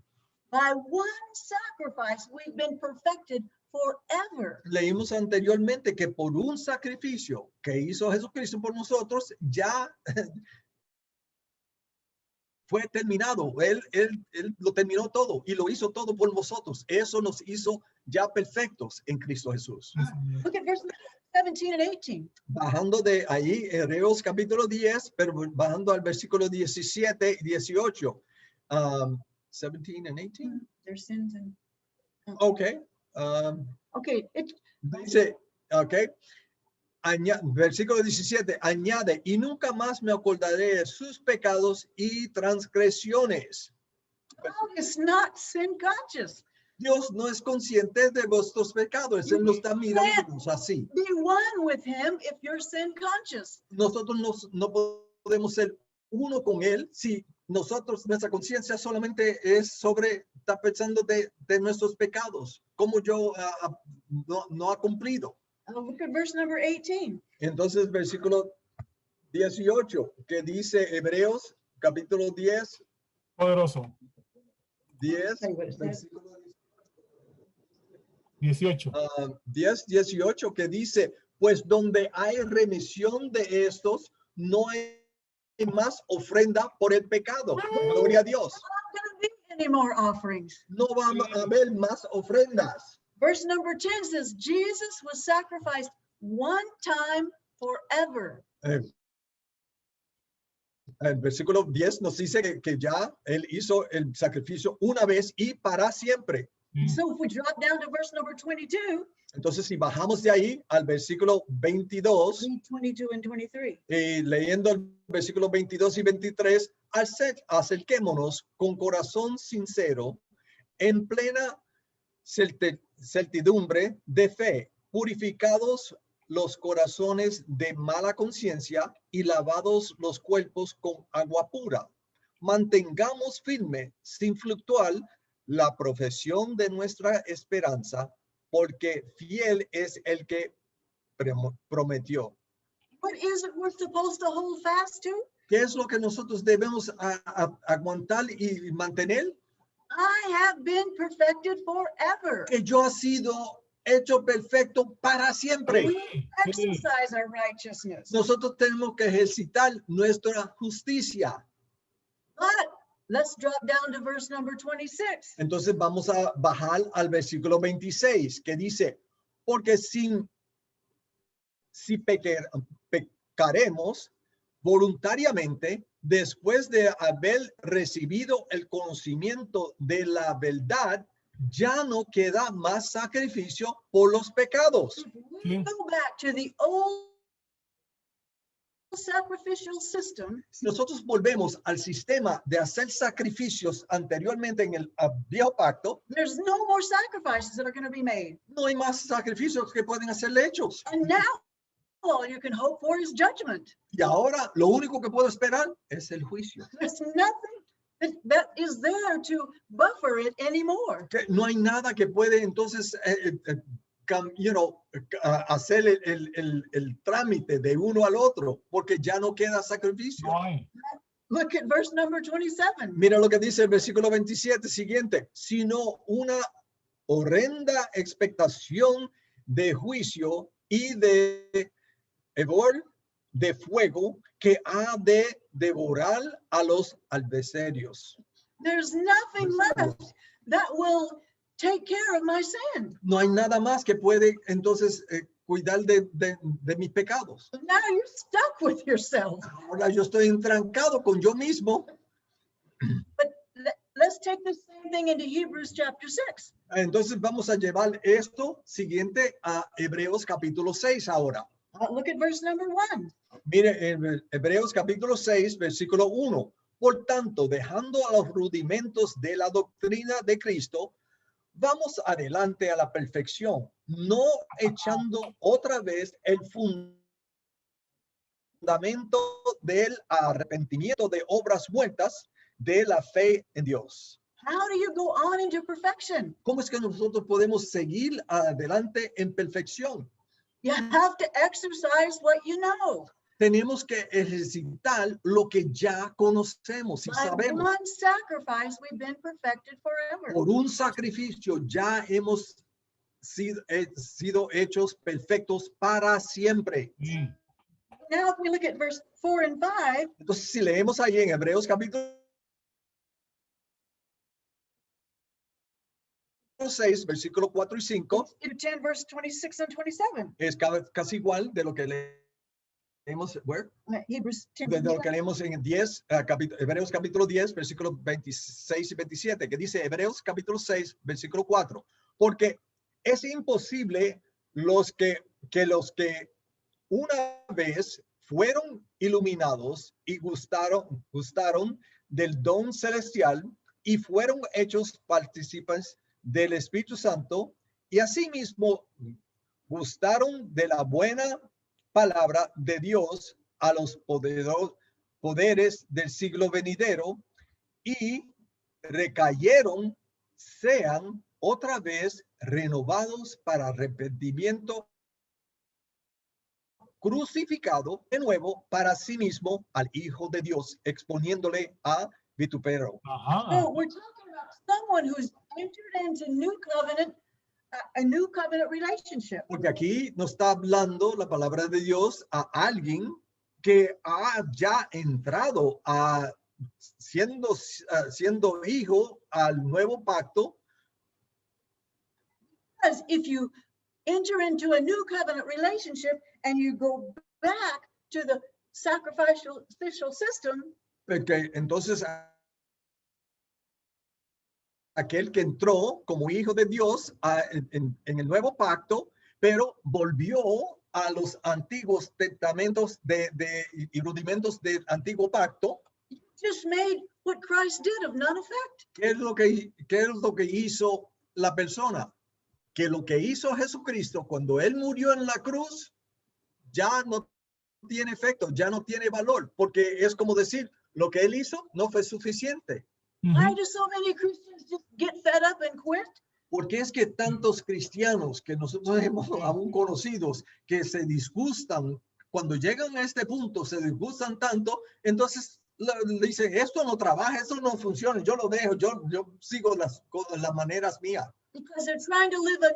By one sacrifice, we've been perfected forever. Leímos anteriormente que por un sacrificio que hizo Jesucristo por nosotros, ya fue terminado. Él lo terminó todo y lo hizo todo por nosotros. Eso nos hizo ya perfectos en Cristo Jesús. Look at verse 17 and 18. Bajando de ahí, Hebreos capítulo 10, pero bajando al versículo 17 y 18. 17 and 18. Their sins and Okay. okay. Dice, okay. Versículo 17, añade, y nunca más me acordaré de sus pecados y transgresiones. God is not sin conscious. Dios no es consciente de vuestros pecados. Él no está mirándonos así. Be one with him if you're sin conscious. Nosotros no podemos ser uno con Él si nosotros, nuestra conciencia solamente es sobre, está pensando de nuestros pecados, como yo no ha cumplido. Look at verse number 18. Entonces, versículo 18, que dice Hebreos, capítulo 10, Poderoso. 10, Say what it says. versículo 18. 10, 18, que dice, pues donde hay remisión de estos, no hay más ofrenda por el pecado. Gloria a Dios. any more offerings. No va a haber más ofrendas. Verse number 10 says, Jesus was sacrificed one time forever. El versículo 10 nos dice que ya él hizo el sacrificio una vez y para siempre. So if we drop down to verse number 22, Entonces, si bajamos de ahí al versículo 22, read 22 and 23. leyendo el versículo 22 y 23, acerquémonos con corazón sincero, en plena certidumbre de fe, purificados los corazones de mala conciencia y lavados los cuerpos con agua pura. Mantengamos firme, sin fluctuar, la profesión de nuestra esperanza, porque fiel es el que prometió. What is it we're supposed to hold fast to? ¿Qué es lo que nosotros debemos aguantar y mantener? I have been perfected forever. Que yo ha sido hecho perfecto para siempre. We exercise our righteousness. Nosotros tenemos que ejercitar nuestra justicia. But let's drop down to verse number 26. Entonces vamos a bajar al versículo 26, que dice, porque si pecaremos voluntariamente después de haber recibido el conocimiento de la verdad, ya no queda más sacrificio por los pecados. We go back to the old sacrificial system. Si nosotros volvemos al sistema de hacer sacrificios anteriormente en el viejo pacto, There's no more sacrifices that are going to be made. no hay más sacrificios que pueden ser hechos. And now all you can hope for is judgment. Y ahora lo único que puedo esperar es el juicio. There's nothing that is there to buffer it anymore. Que no hay nada que puede entonces hacer el trámite de uno al otro, porque ya no queda sacrificio. No hay. Look at verse number 27. Mira lo que dice el versículo 27 siguiente, sino una horrenda expectación de juicio y de hervor de fuego que ha de devorar a los adversarios. There's nothing left that will take care of my sin. No hay nada más que puede entonces cuidar de mis pecados. Now you're stuck with yourself. Ahora yo estoy entrancado con yo mismo. But let's take the same thing into Hebrews chapter 6. Entonces vamos a llevar esto siguiente a Hebreos capítulo 6 ahora. Look at verse number 1. Mire, en Hebreos capítulo 6, versículo 1. Por tanto, dejando a los rudimentos de la doctrina de Cristo, vamos adelante a la perfección, no echando otra vez el fundamento del arrepentimiento de obras muertas de la fe en Dios. How do you go on into perfection? ¿Cómo es que nosotros podemos seguir adelante en perfección? You have to exercise what you know. Tenemos que ejercitar lo que ya conocemos y By sabemos. one sacrifice, we've been perfected forever. Por un sacrificio ya hemos sido hechos perfectos para siempre. Sí. Now, if we look at verse 4 and 5, Entonces, si leemos ahí en Hebreos capítulo 6, versículo 4 y 5, in 10 verse 26 and 27. es casi igual de lo que leemos, Hebrews 10. de lo que leemos en 10, Hebreos capítulo 10, versículos 26 y 27, que dice Hebreos capítulo 6, versículo 4, porque es imposible que los que una vez fueron iluminados y gustaron del don celestial y fueron hechos partícipes del Espíritu Santo y asimismo gustaron de la buena palabra de Dios a los poderes del siglo venidero y recayeron, sean otra vez renovados para arrepentimiento, crucificado de nuevo para sí mismo al Hijo de Dios, exponiéndole a vituperio. Ajá. So we're talking about someone who's entered into a new covenant relationship. Porque aquí nos está hablando la palabra de Dios a alguien que ha ya entrado a siendo hijo al nuevo pacto. Because if you enter into a new covenant relationship and you go back to the sacrificial system, Porque entonces aquel que entró como hijo de Dios en el nuevo pacto, pero volvió a los antiguos testamentos y rudimentos del antiguo pacto. just made what Christ did of none effect. ¿Qué es lo que hizo la persona? Que lo que hizo Jesucristo cuando él murió en la cruz ya no tiene efecto, ya no tiene valor, porque es como decir, lo que él hizo no fue suficiente. Why do so many Christians just get fed up and quit? Porque es que tantos cristianos que nosotros hemos aún conocidos que se disgustan, cuando llegan a este punto, se disgustan tanto, entonces le dicen, esto no trabaja, esto no funciona, yo lo dejo, yo sigo las maneras mías. Because they're trying to live a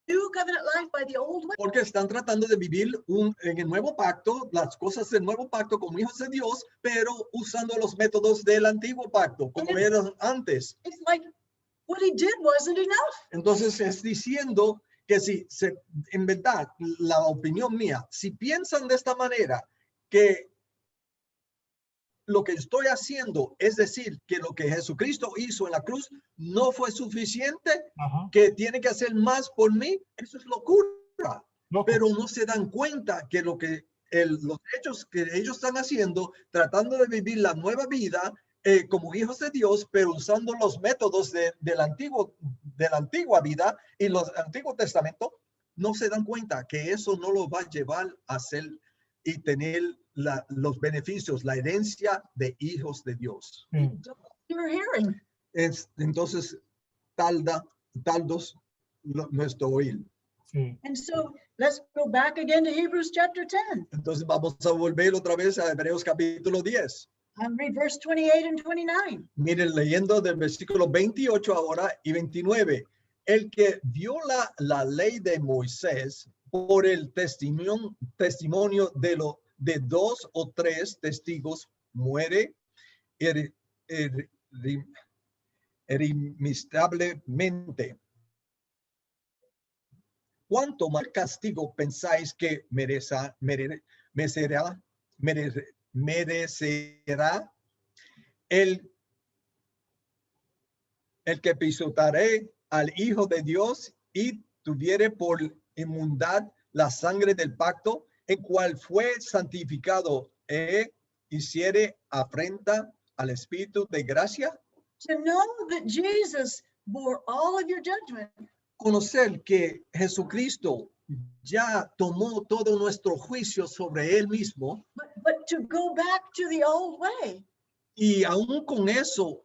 new covenant life by the old way. Porque están tratando de vivir en el nuevo pacto, las cosas del nuevo pacto como hijos de Dios, pero usando los métodos del antiguo pacto, como eran antes. It's like what he did wasn't enough. Entonces es diciendo que si en verdad, la opinión mía, si piensan de esta manera, que lo que estoy haciendo, es decir, que lo que Jesucristo hizo en la cruz no fue suficiente, que tiene que hacer más por mí, eso es locura. Pero no se dan cuenta que los hechos que ellos están haciendo, tratando de vivir la nueva vida como hijos de Dios, pero usando los métodos de la antigua vida y los Antiguo Testamento, no se dan cuenta que eso no lo va a llevar a ser y tener los beneficios, la herencia de hijos de Dios. You're hearing. Entonces, taldos nuestro oír. Sí. And so let's go back again to Hebrews chapter 10 Entonces vamos a volver otra vez a Hebreos capítulo 10. and read verse 28 and 29. Miren, leyendo del versículo 28 ahora y 29. El que viola la ley de Moisés por el testimonio de 2 o 3 testigos muere irremistablemente. ¿Cuánto más castigo pensáis que merecerá el que pisoteare al Hijo de Dios y tuviere por inmundad la sangre del pacto, en cual fue santificado e hiciere afrenta al Espíritu de gracia? To know that Jesus bore all of your judgment. Conocer que Jesucristo ya tomó todo nuestro juicio sobre él mismo, But to go back to the old way. y aún con eso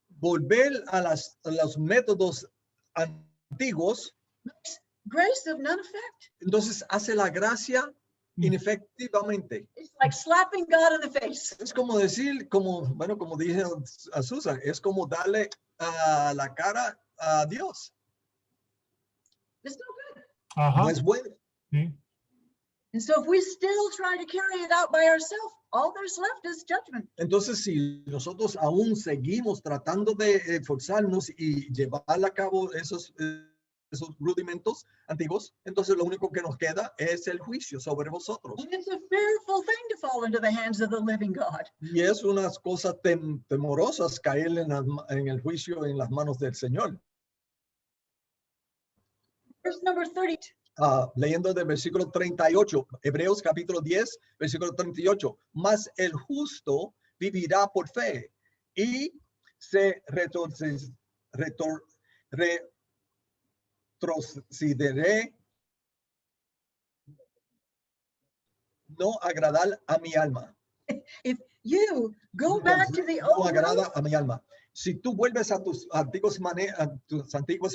volver a los métodos antiguos, Grace of none effect. entonces hace la gracia inefectivamente. It's like slapping God in the face. Es como decir, como dije a Susan, es como darle a la cara a Dios. It's no good. No es bueno. Sí. And so if we still try to carry it out by ourselves, all there's left is judgment. Entonces, si nosotros aún seguimos tratando de esforzarnos y llevar a cabo esos rudimentos antiguos, entonces lo único que nos queda es el juicio sobre vosotros. And it's a fearful thing to fall into the hands of the living God. Y es unas cosas temorosas caer en el juicio en las manos del Señor. Verse number 32. Leyendo del versículo 38, Hebreos capítulo 10, versículo 38, mas el justo vivirá por fe y se retrocederé no agradar a mi alma. If you go back to the No old way, agrada a mi alma. Si tú vuelves a tus antiguas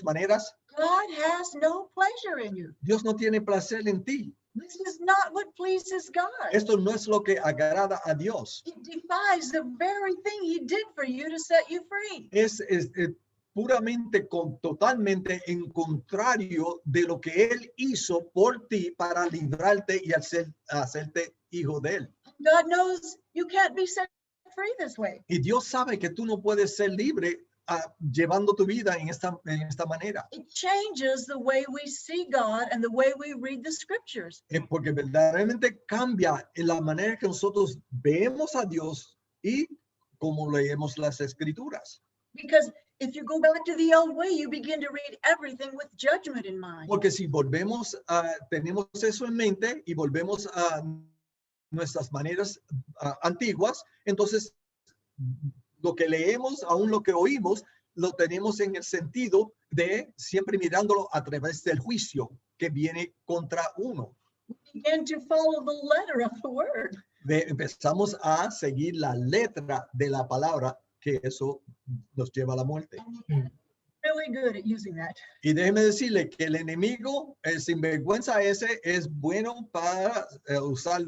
maneras, God has no pleasure in you. Dios no tiene placer en ti. This is not what pleases God. Esto no es lo que agrada a Dios. It defies the very thing he did for you to set you free. Es puramente, totalmente en contrario de lo que Él hizo por ti para librarte y hacerte hijo de Él. God knows you can't be set free this way. Y Dios sabe que tú no puedes ser libre llevando tu vida en esta manera. It changes the way we see God and the way we read the scriptures. Porque verdaderamente cambia en la manera que nosotros vemos a Dios y cómo leemos las escrituras. Because if you go back to the old way, you begin to read everything with judgment in mind. Porque si tenemos eso en mente y volvemos a nuestras maneras antiguas, entonces lo que leemos, aún lo que oímos, lo tenemos en el sentido de siempre mirándolo a través del juicio que viene contra uno. Begin to follow the letter of the word. Empezamos a seguir la letra de la palabra, que eso nos lleva a la muerte. Really good at using that. Y déjeme decirle que el enemigo, el sinvergüenza ese, es bueno para usar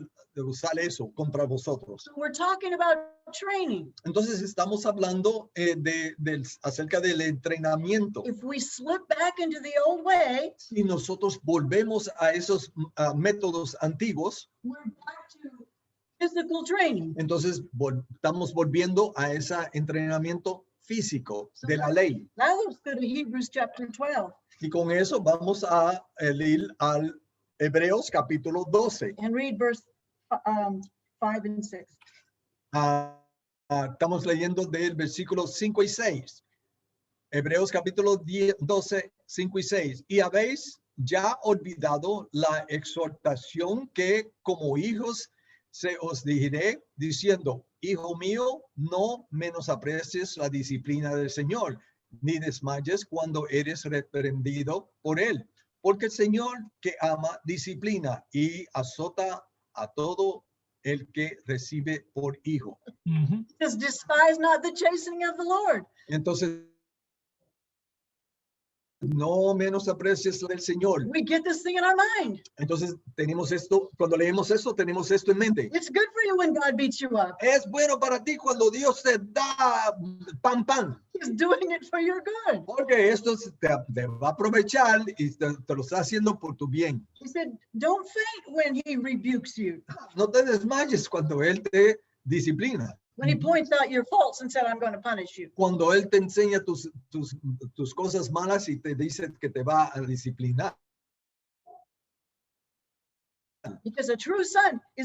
eso contra vosotros. So we're talking about training. Entonces estamos hablando acerca del entrenamiento. If we slip back into the old way, Si nosotros volvemos a esos métodos antiguos, we're back to physical training. entonces estamos volviendo a ese entrenamiento físico de la ley. Now let's go to Hebrews chapter 12 Y con eso vamos a ir al Hebreos capítulo 12. and read verse 5 and 6. Estamos leyendo del versículo 5 y 6. Hebreos capítulo 12, 5 y 6. Y habéis ya olvidado la exhortación que como hijos se os diré, diciendo, hijo mío, no menosprecies la disciplina del Señor, ni desmayes cuando eres reprendido por él. Porque el Señor que ama, disciplina y azota a todo el que recibe por hijo. Ujú. Says, despise not the chastening of the Lord. Entonces, no menosprecies del Señor. We get this thing in our mind. Entonces, tenemos esto, cuando leemos esto, tenemos esto en mente. It's good for you when God beats you up. Es bueno para ti cuando Dios te da pan. He's doing it for your good. Porque esto te va a aprovechar y te lo está haciendo por tu bien. He said, don't faint when he rebukes you. No te desmayes cuando Él te disciplina. When he points out your faults and said, I'm going to punish you. Cuando Él te enseña tus cosas malas y te dice que te va a disciplinar. Because a true son he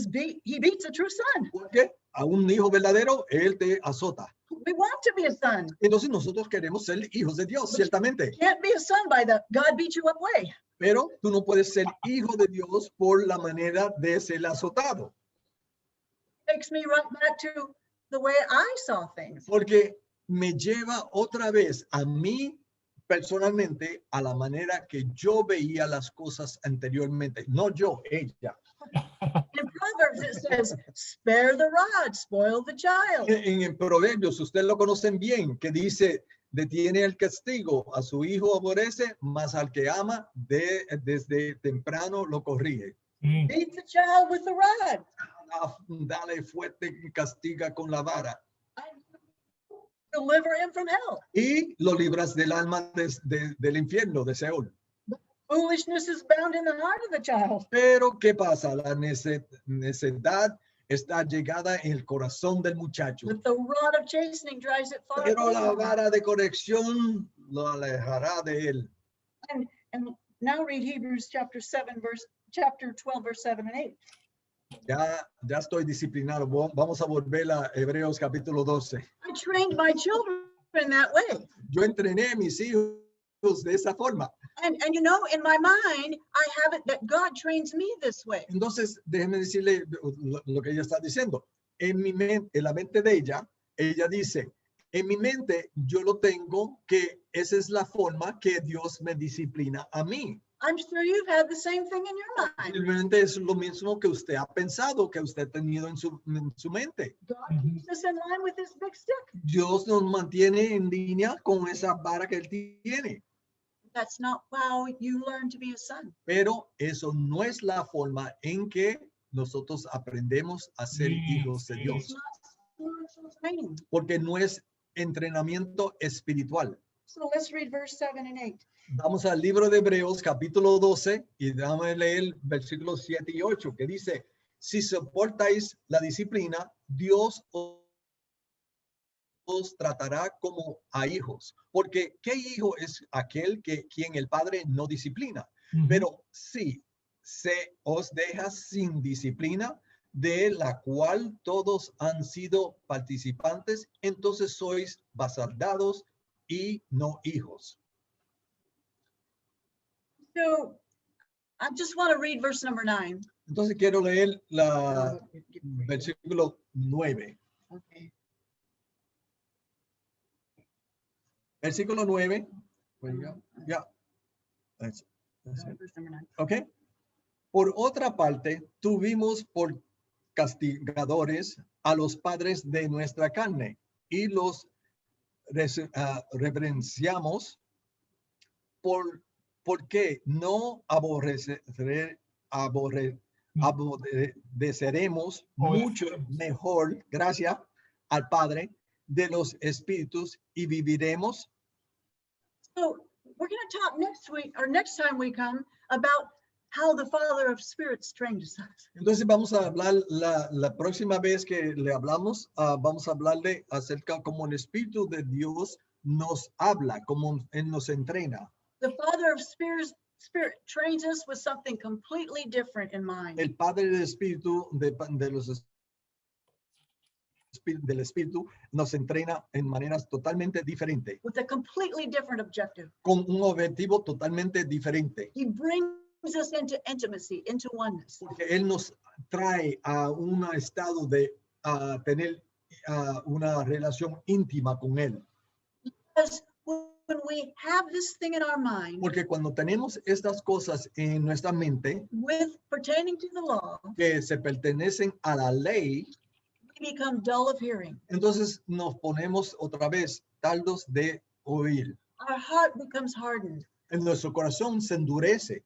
beats a true son. Porque a un hijo verdadero, Él te azota. We want to be a son. Entonces nosotros queremos ser hijos de Dios, ciertamente. Can't be a son by the God beat you up way. Pero tú no puedes ser hijo de Dios por la manera de ser azotado. Takes me right back to the way I saw things. Porque me lleva otra vez a mí personalmente a la manera que yo veía las cosas anteriormente. No yo, ella. In Proverbs it says, spare the rod, spoil the child. En Proverbios, ustedes lo conocen bien, que dice, detiene el castigo, a su hijo aborrece, mas al que ama, desde temprano lo corrige. Sí. Beat the child with the rod. Dale fuerte y castiga con la vara. Deliver him from hell. Y lo libras del alma del infierno, de Seol. Foolishness is bound in the heart of the child. Pero, ¿qué pasa? La necedad está llegada en el corazón del muchacho. But the rod of chastening drives it far Pero la away. vara de corrección lo alejará de él. And now read Hebrews chapter 12, verse 7 and 8. Ya estoy disciplinado. Vamos a volver a Hebreos capítulo 12. I trained my children in that way. Yo entrené a mis hijos de esa forma. And you know, in my mind, I have it that God trains me this way. Entonces, déjeme decirle lo que ella está diciendo. En mi mente, en la mente de ella dice, en mi mente yo lo tengo que esa es la forma que Dios me disciplina a mí. I'm sure you've had the same thing in your mind. Simplemente es lo mismo que usted ha pensado, que usted ha tenido en su mente. God keeps us in line with this big stick. Dios nos mantiene en línea con esa vara que Él tiene. That's not how you learn to be a son. Pero eso no es la forma en que nosotros aprendemos a ser Sí, hijos de sí. Dios. It's not spiritual training. Porque no es entrenamiento espiritual. So let's read verse 7 and 8. Vamos al libro de Hebreos capítulo 12 y dame leer versículos 7 y 8 que dice, si soportáis la disciplina, Dios os tratará como a hijos. Porque ¿qué hijo es aquel que quien el padre no disciplina? Ujú. Pero si se os deja sin disciplina, de la cual todos han sido participantes, entonces sois bastardos y no hijos. So I just want to read verse number 9. Entonces quiero leer la Okay. versículo 9. Versículo 9. Ya. That's it. Verse number 9. Ok. Por otra parte, tuvimos por castigadores a los padres de nuestra carne y los reverenciamos porque no aborreceremos mucho mejor, gracias al Padre de los espíritus, y viviremos. So we're going to talk next week or next time we come about how the Father of Spirits trains us. Entonces vamos a hablar la próxima vez que le hablamos, vamos a hablarle acerca cómo el Espíritu de Dios nos habla, cómo Él nos entrena. The Father of Spirit trains us with something completely different in mind. El Padre del Espíritu del Espíritu nos entrena en maneras totalmente diferentes, With a completely different objective. con un objetivo totalmente diferente, He brings us into intimacy, into oneness. porque Él nos trae a un estado de tener una relación íntima con Él. Because when we have this thing in our mind Porque cuando tenemos estas cosas en nuestra mente with pertaining to the law, que se pertenecen a la ley, we become dull of hearing. entonces nos ponemos otra vez tardos de oír. Our heart becomes hardened. En nuestro corazón se endurece.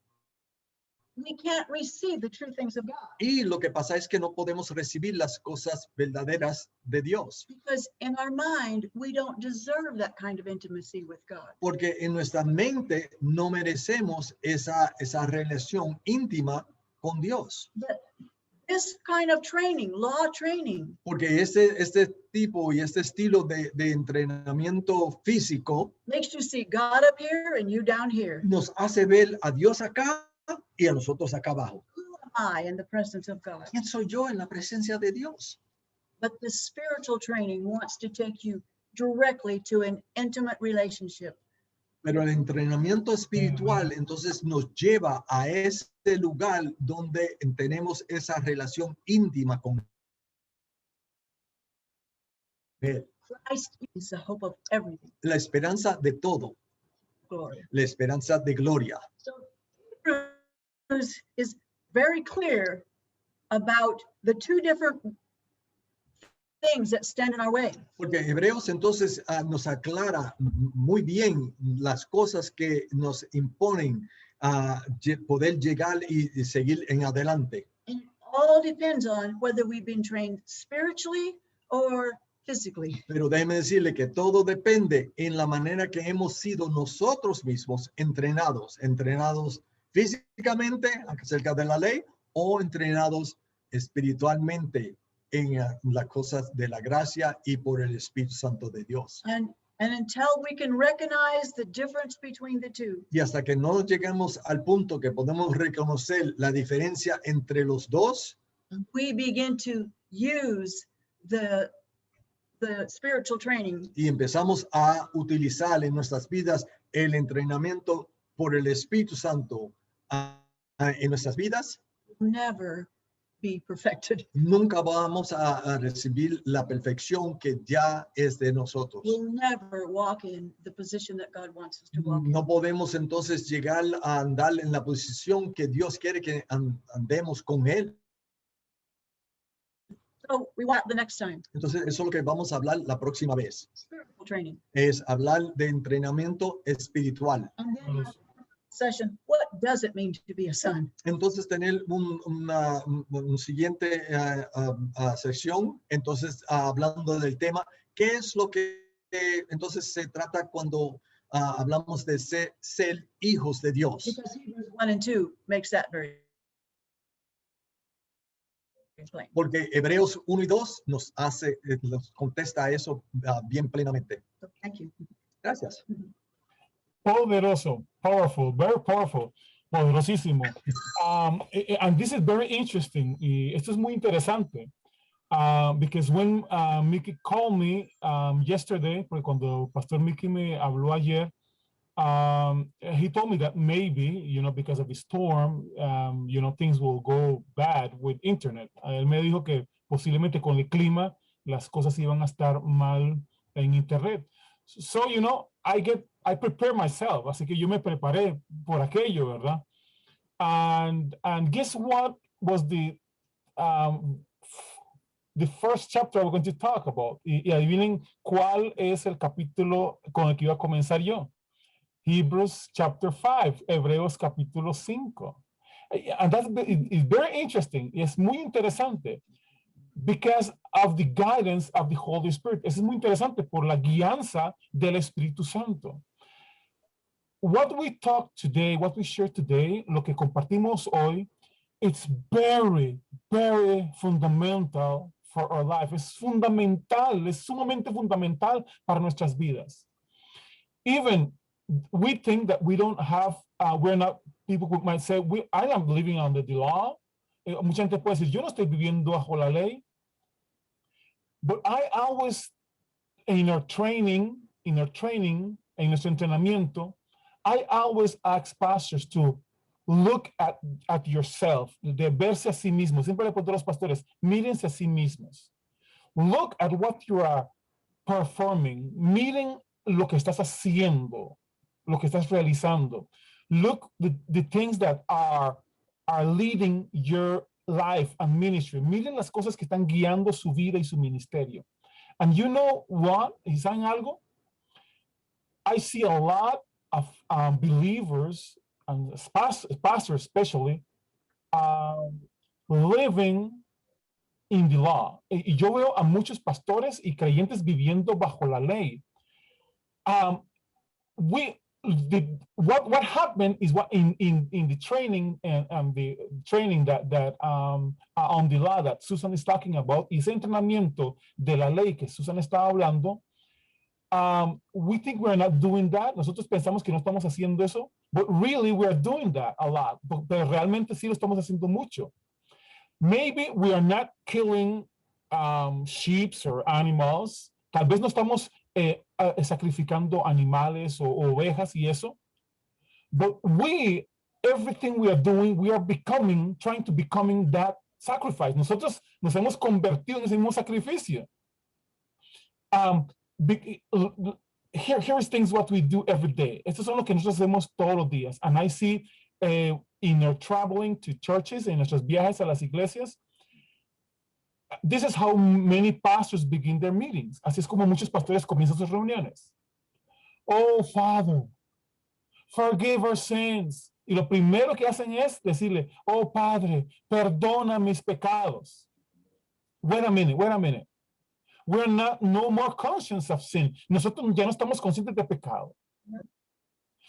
We can't receive the true things of God Y lo que pasa es que no podemos recibir las cosas verdaderas de Dios. because in our mind, we don't deserve that kind of intimacy with God. Porque en nuestra mente no merecemos esa relación íntima con Dios. But this kind of training, law training, Porque este tipo y este estilo de entrenamiento físico makes you see God up here and you down here. nos hace ver a Dios acá y a nosotros acá abajo. Who am I in the presence of God? ¿Quién soy yo en la presencia de Dios? But the spiritual training wants to take you directly to an intimate relationship. Pero el entrenamiento espiritual entonces nos lleva a ese lugar donde tenemos esa relación íntima con Él. Christ is the hope of everything. La esperanza de todo, Glory. la esperanza de gloria. So Hebrews is very clear about the two different things that stand in our way. Porque Hebreos entonces nos aclara muy bien las cosas que nos imponen a poder llegar y seguir en adelante. And it all depends on whether we've been trained spiritually or physically. Pero déjeme decirle que todo depende en la manera que hemos sido nosotros mismos entrenados físicamente acerca de la ley o entrenados espiritualmente en las cosas de la gracia y por el Espíritu Santo de Dios. And until we can recognize the difference between the two, Y hasta que no lleguemos al punto que podemos reconocer la diferencia entre los dos, we begin to use the spiritual training. y empezamos a utilizar en nuestras vidas el entrenamiento por el Espíritu Santo en nuestras vidas, Never be perfected. nunca vamos a recibir la perfección que ya es de nosotros. We'll never walk in the position that God wants us to walk in. No podemos entonces llegar a andar en la posición que Dios quiere que andemos con Él. So we want the next time. Entonces, eso es lo que vamos a hablar la próxima vez. Spiritual training. Es hablar de entrenamiento espiritual. And then session, what does it mean to be a son? Entonces, tener un siguiente sección, entonces, hablando del tema, ¿qué es lo que entonces se trata cuando hablamos de ser hijos de Dios? Because Hebrews 1 and 2 makes that very plain. Porque Hebreos 1 y 2 nos contesta eso bien plenamente. So thank you. Gracias. Poderoso, powerful, very powerful, poderosísimo. And this is very interesting. Y esto es muy interesante. Because when Mickey called me yesterday, porque cuando Pastor Mickey me habló ayer, he told me that maybe, you know, because of the storm, you know, things will go bad with internet. Él me dijo que posiblemente con el clima las cosas iban a estar mal en internet. So, you know, I prepare myself. Así que yo me preparé por aquello, ¿verdad? And guess what was the first chapter we're going to talk about? Y adivinen cuál es el capítulo con el que iba a comenzar yo. Hebrews chapter 5, Hebreos capítulo 5. And that's it's very interesting. Es muy interesante because of the guidance of the Holy Spirit. Es muy interesante por la guianza del Espíritu Santo. What we talk today, what we share today, lo que compartimos hoy, it's very, very fundamental for our life. Es fundamental, es sumamente fundamental para nuestras vidas. Even we think that we don't have, we're not, people who might say, I am living under the law. Mucha gente puede decir, yo no estoy viviendo bajo la ley. But I always, in our training, en nuestro entrenamiento, I always ask pastors to look at yourself, de verse a sí mismos. Siempre le pregunto a los pastores, mírense a sí mismos. Look at what you are performing. Miren lo que estás haciendo, lo que estás realizando. Look the things that are leading your life and ministry. Miren las cosas que están guiando su vida y su ministerio. And you know what? ¿Y saben algo? I see a lot of believers and pastors especially living in the law. Y yo veo a muchos pastores y creyentes viviendo bajo la ley. What happened is what in the training and the training that on the law that Susan is talking about, y ese entrenamiento de la ley que Susan está hablando, we think we're not doing that. Nosotros pensamos que no estamos haciendo eso, but really we're doing that a lot. Pero realmente sí lo estamos haciendo mucho. Maybe we are not killing sheep or animals. Tal vez no estamos sacrificando animales o ovejas y eso. But everything we are doing, we are trying to becoming that sacrifice. Nosotros nos hemos convertido en ese mismo sacrificio. Here is things what we do every day. Estos son lo que nosotros hacemos todos los días. And I see in our traveling to churches, en nuestros viajes a las iglesias, this is how many pastors begin their meetings. Así es como muchos pastores comienzan sus reuniones. Oh, Father, forgive our sins. Y lo primero que hacen es decirle, oh, Padre, perdona mis pecados. Wait a minute. We're no more conscious of sin. Nosotros ya no estamos conscientes de pecado.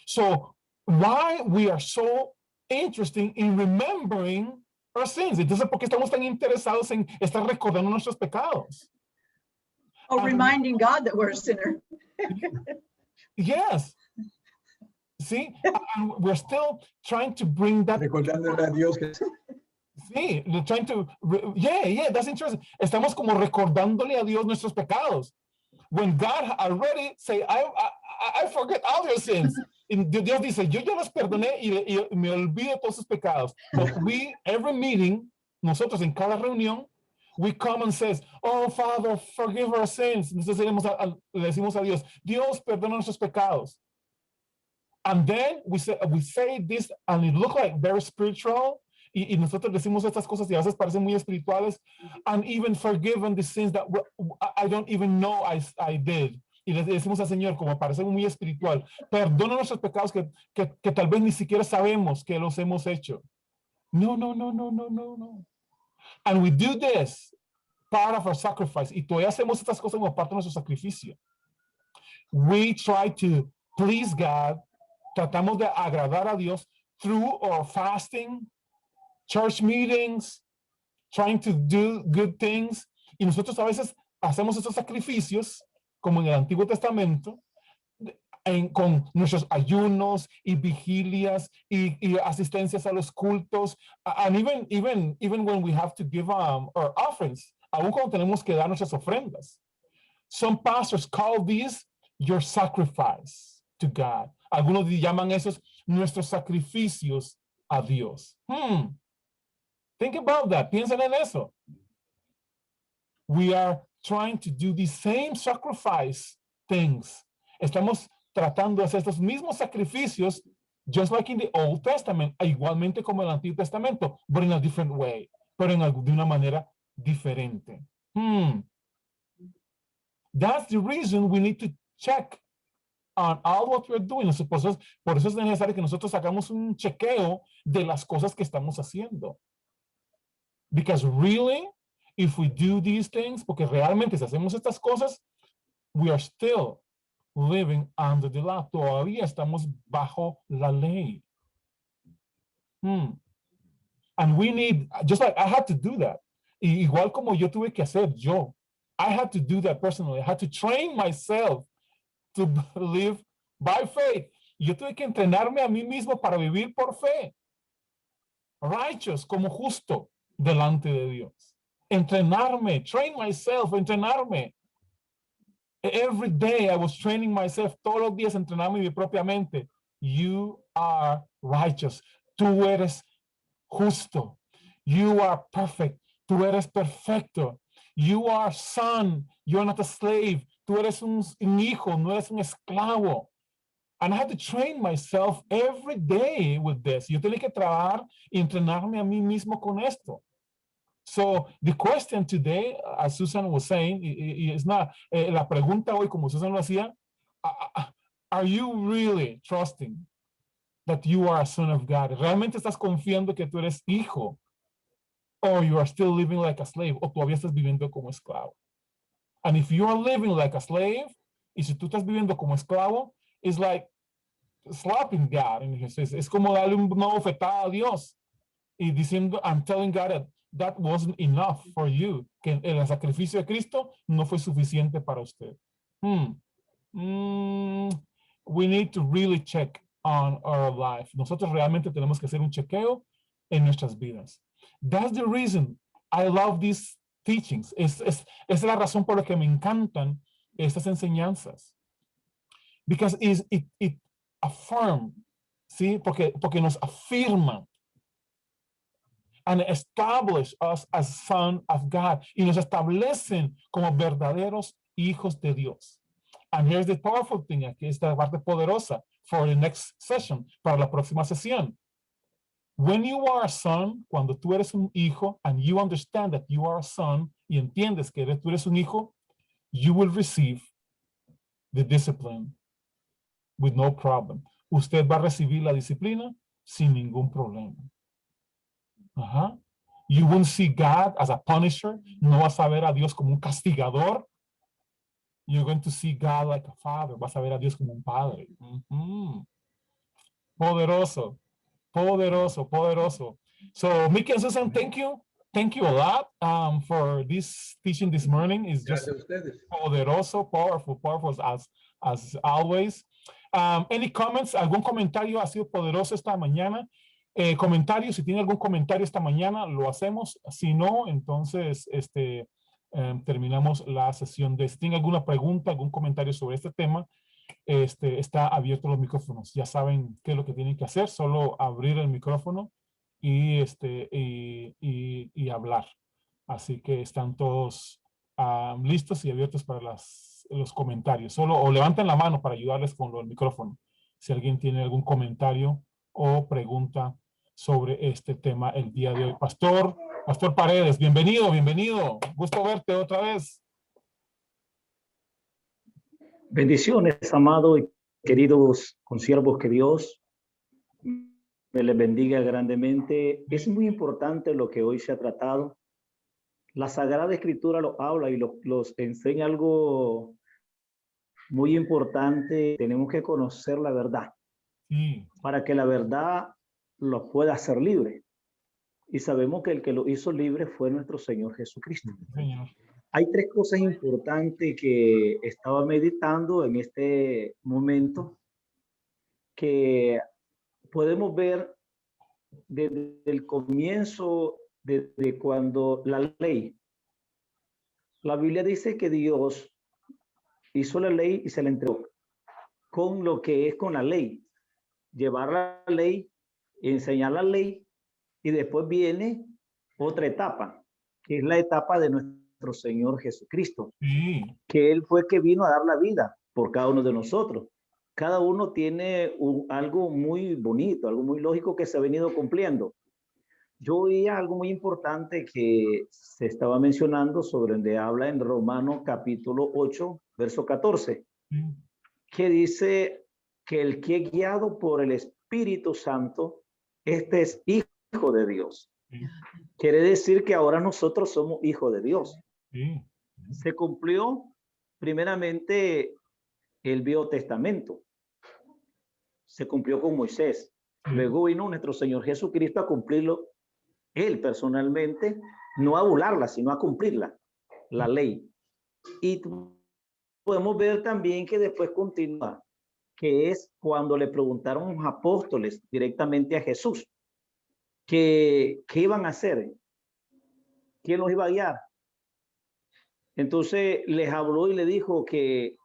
So why we are so interested in remembering our sins? Entonces, ¿por qué estamos tan interesados en estar recordando nuestros pecados? Oh, reminding God that we're a sinner. Yes. See, and we're still trying to bring that. Recordándole a Dios que Sí, trying to, yeah, that's interesting. Estamos como recordándole a Dios nuestros pecados. When God already say, I forget all your sins. Y Dios dice, yo ya los perdoné y me olvido todos sus pecados. But every meeting, nosotros en cada reunión, we come and says, oh, Father, forgive our sins. Entonces le decimos a Dios, Dios, perdona nuestros pecados. And then we say this, and it looks like very spiritual. Y nosotros decimos estas cosas y a veces parecen muy espirituales. And even forgiven the sins that I don't even know I did. Y le decimos al Señor, como parece muy espiritual, perdona nuestros pecados que tal vez ni siquiera sabemos que los hemos hecho. No. And we do this, part of our sacrifice. Y todavía hacemos estas cosas como parte de nuestro sacrificio. We try to please God. Tratamos de agradar a Dios through our fasting, church meetings, trying to do good things, y nosotros a veces hacemos esos sacrificios, como en el Antiguo Testamento, con nuestros ayunos y vigilias y asistencias a los cultos, and even when we have to give our offerings, aún cuando tenemos que dar nuestras ofrendas. Some pastors call these your sacrifice to God. Algunos llaman esos nuestros sacrificios a Dios. Think about that. Piensen en eso. We are trying to do the same sacrifice things. Estamos tratando de hacer estos mismos sacrificios, just like in the Old Testament, igualmente como en el Antiguo Testamento, but in a different way, pero de una manera diferente. That's the reason we need to check on all what we're doing. Por eso es necesario que nosotros hagamos un chequeo de las cosas que estamos haciendo. Because really, if we do these things, porque realmente si hacemos estas cosas, we are still living under the law. Todavía estamos bajo la ley. And we need, just like I had to do that. Igual como yo tuve que hacer yo. I had to do that personally. I had to train myself to live by faith. Yo tuve que entrenarme a mí mismo para vivir por fe. Righteous, como justo delante de Dios. Entrenarme, train myself, entrenarme. Every day I was training myself, todos los días entrenarme mi propia mente. You are righteous. Tú eres justo. You are perfect. Tú eres perfecto. You are son. You're not a slave. Tú eres un hijo, no eres un esclavo. And I had to train myself every day with this. Yo tenía que trabajar y entrenarme a mí mismo con esto. So the question today, as Susan was saying, is not, la pregunta hoy, como Susan lo hacía, are you really trusting that you are a son of God? ¿Realmente estás confiando que tú eres hijo? Or you are still living like a slave? O todavía estás viviendo como esclavo? And if you are living like a slave, y si tú estás viviendo como esclavo, it's like slapping God. Es como darle una bofetada a Dios y diciendo, I'm telling God that wasn't enough for you, que el sacrificio de Cristo no fue suficiente para usted. We need to really check on our life. Nosotros realmente tenemos que hacer un chequeo en nuestras vidas. That's the reason I love these teachings. Es la razón por la que me encantan estas enseñanzas. Because it affirm, ¿sí? Porque nos afirman and establish us as son of God. Y nos establecen como verdaderos hijos de Dios. And here's the powerful thing, aquí está la parte poderosa for the next session, para la próxima sesión. When you are a son, cuando tú eres un hijo, and you understand that you are a son, y entiendes que tú eres un hijo, you will receive the discipline with no problem. Usted va a recibir la disciplina sin ningún problema. You won't see God as a punisher. No vas a ver a Dios como un castigador. You're going to see God like a father. Vas a ver a Dios como un padre. Poderoso, poderoso, poderoso. So, Mickey and Susan, thank you. Thank you a lot for this teaching this morning. It's just poderoso, powerful as always. Any comments? ¿Algún comentario ha sido poderoso esta mañana? Comentarios, si tiene algún comentario esta mañana, lo hacemos. Si no, entonces terminamos la sesión. Si tiene alguna pregunta, algún comentario sobre este tema, está abierto los micrófonos. Ya saben qué es lo que tienen que hacer, solo abrir el micrófono y hablar. Así que están todos listos y abiertos para los comentarios. Solo o levanten la mano para ayudarles con el micrófono. Si alguien tiene algún comentario o pregunta sobre este tema el día de hoy. Pastor Paredes, bienvenido. Gusto verte otra vez. Bendiciones, amados y queridos consiervos, que Dios me les bendiga grandemente. Es muy importante lo que hoy se ha tratado. La Sagrada Escritura lo habla y los enseña algo muy importante. Tenemos que conocer la verdad para que la verdad los pueda hacer libre. y sabemos que el que lo hizo libre fue nuestro Señor Jesucristo. Señor. Hay tres cosas importantes que estaba meditando en este momento que podemos ver desde el comienzo, desde cuando la ley. La Biblia dice que Dios hizo la ley y se la entregó con lo que es con la ley. Llevar la ley, enseñar la ley, y después viene otra etapa, que es la etapa de nuestro Señor Jesucristo, Sí, que Él fue que vino a dar la vida por cada uno de nosotros. Cada uno tiene algo muy bonito, algo muy lógico que se ha venido cumpliendo. Yo oía algo muy importante que se estaba mencionando sobre donde habla en Romanos capítulo 8, verso 14, sí, que dice que el que es guiado por el Espíritu Santo, este es hijo de Dios. sí, Quiere decir que ahora nosotros somos hijos de Dios. sí, Se cumplió primeramente el Viejo Testamento. Se cumplió con Moisés. sí. Luego vino nuestro Señor Jesucristo a cumplirlo él personalmente, no a volarla, sino a cumplirla, la ley. Y podemos ver también que después continúa, que es cuando le preguntaron los apóstoles directamente a Jesús, que qué iban a hacer, quién los iba a guiar. Entonces les habló y le dijo que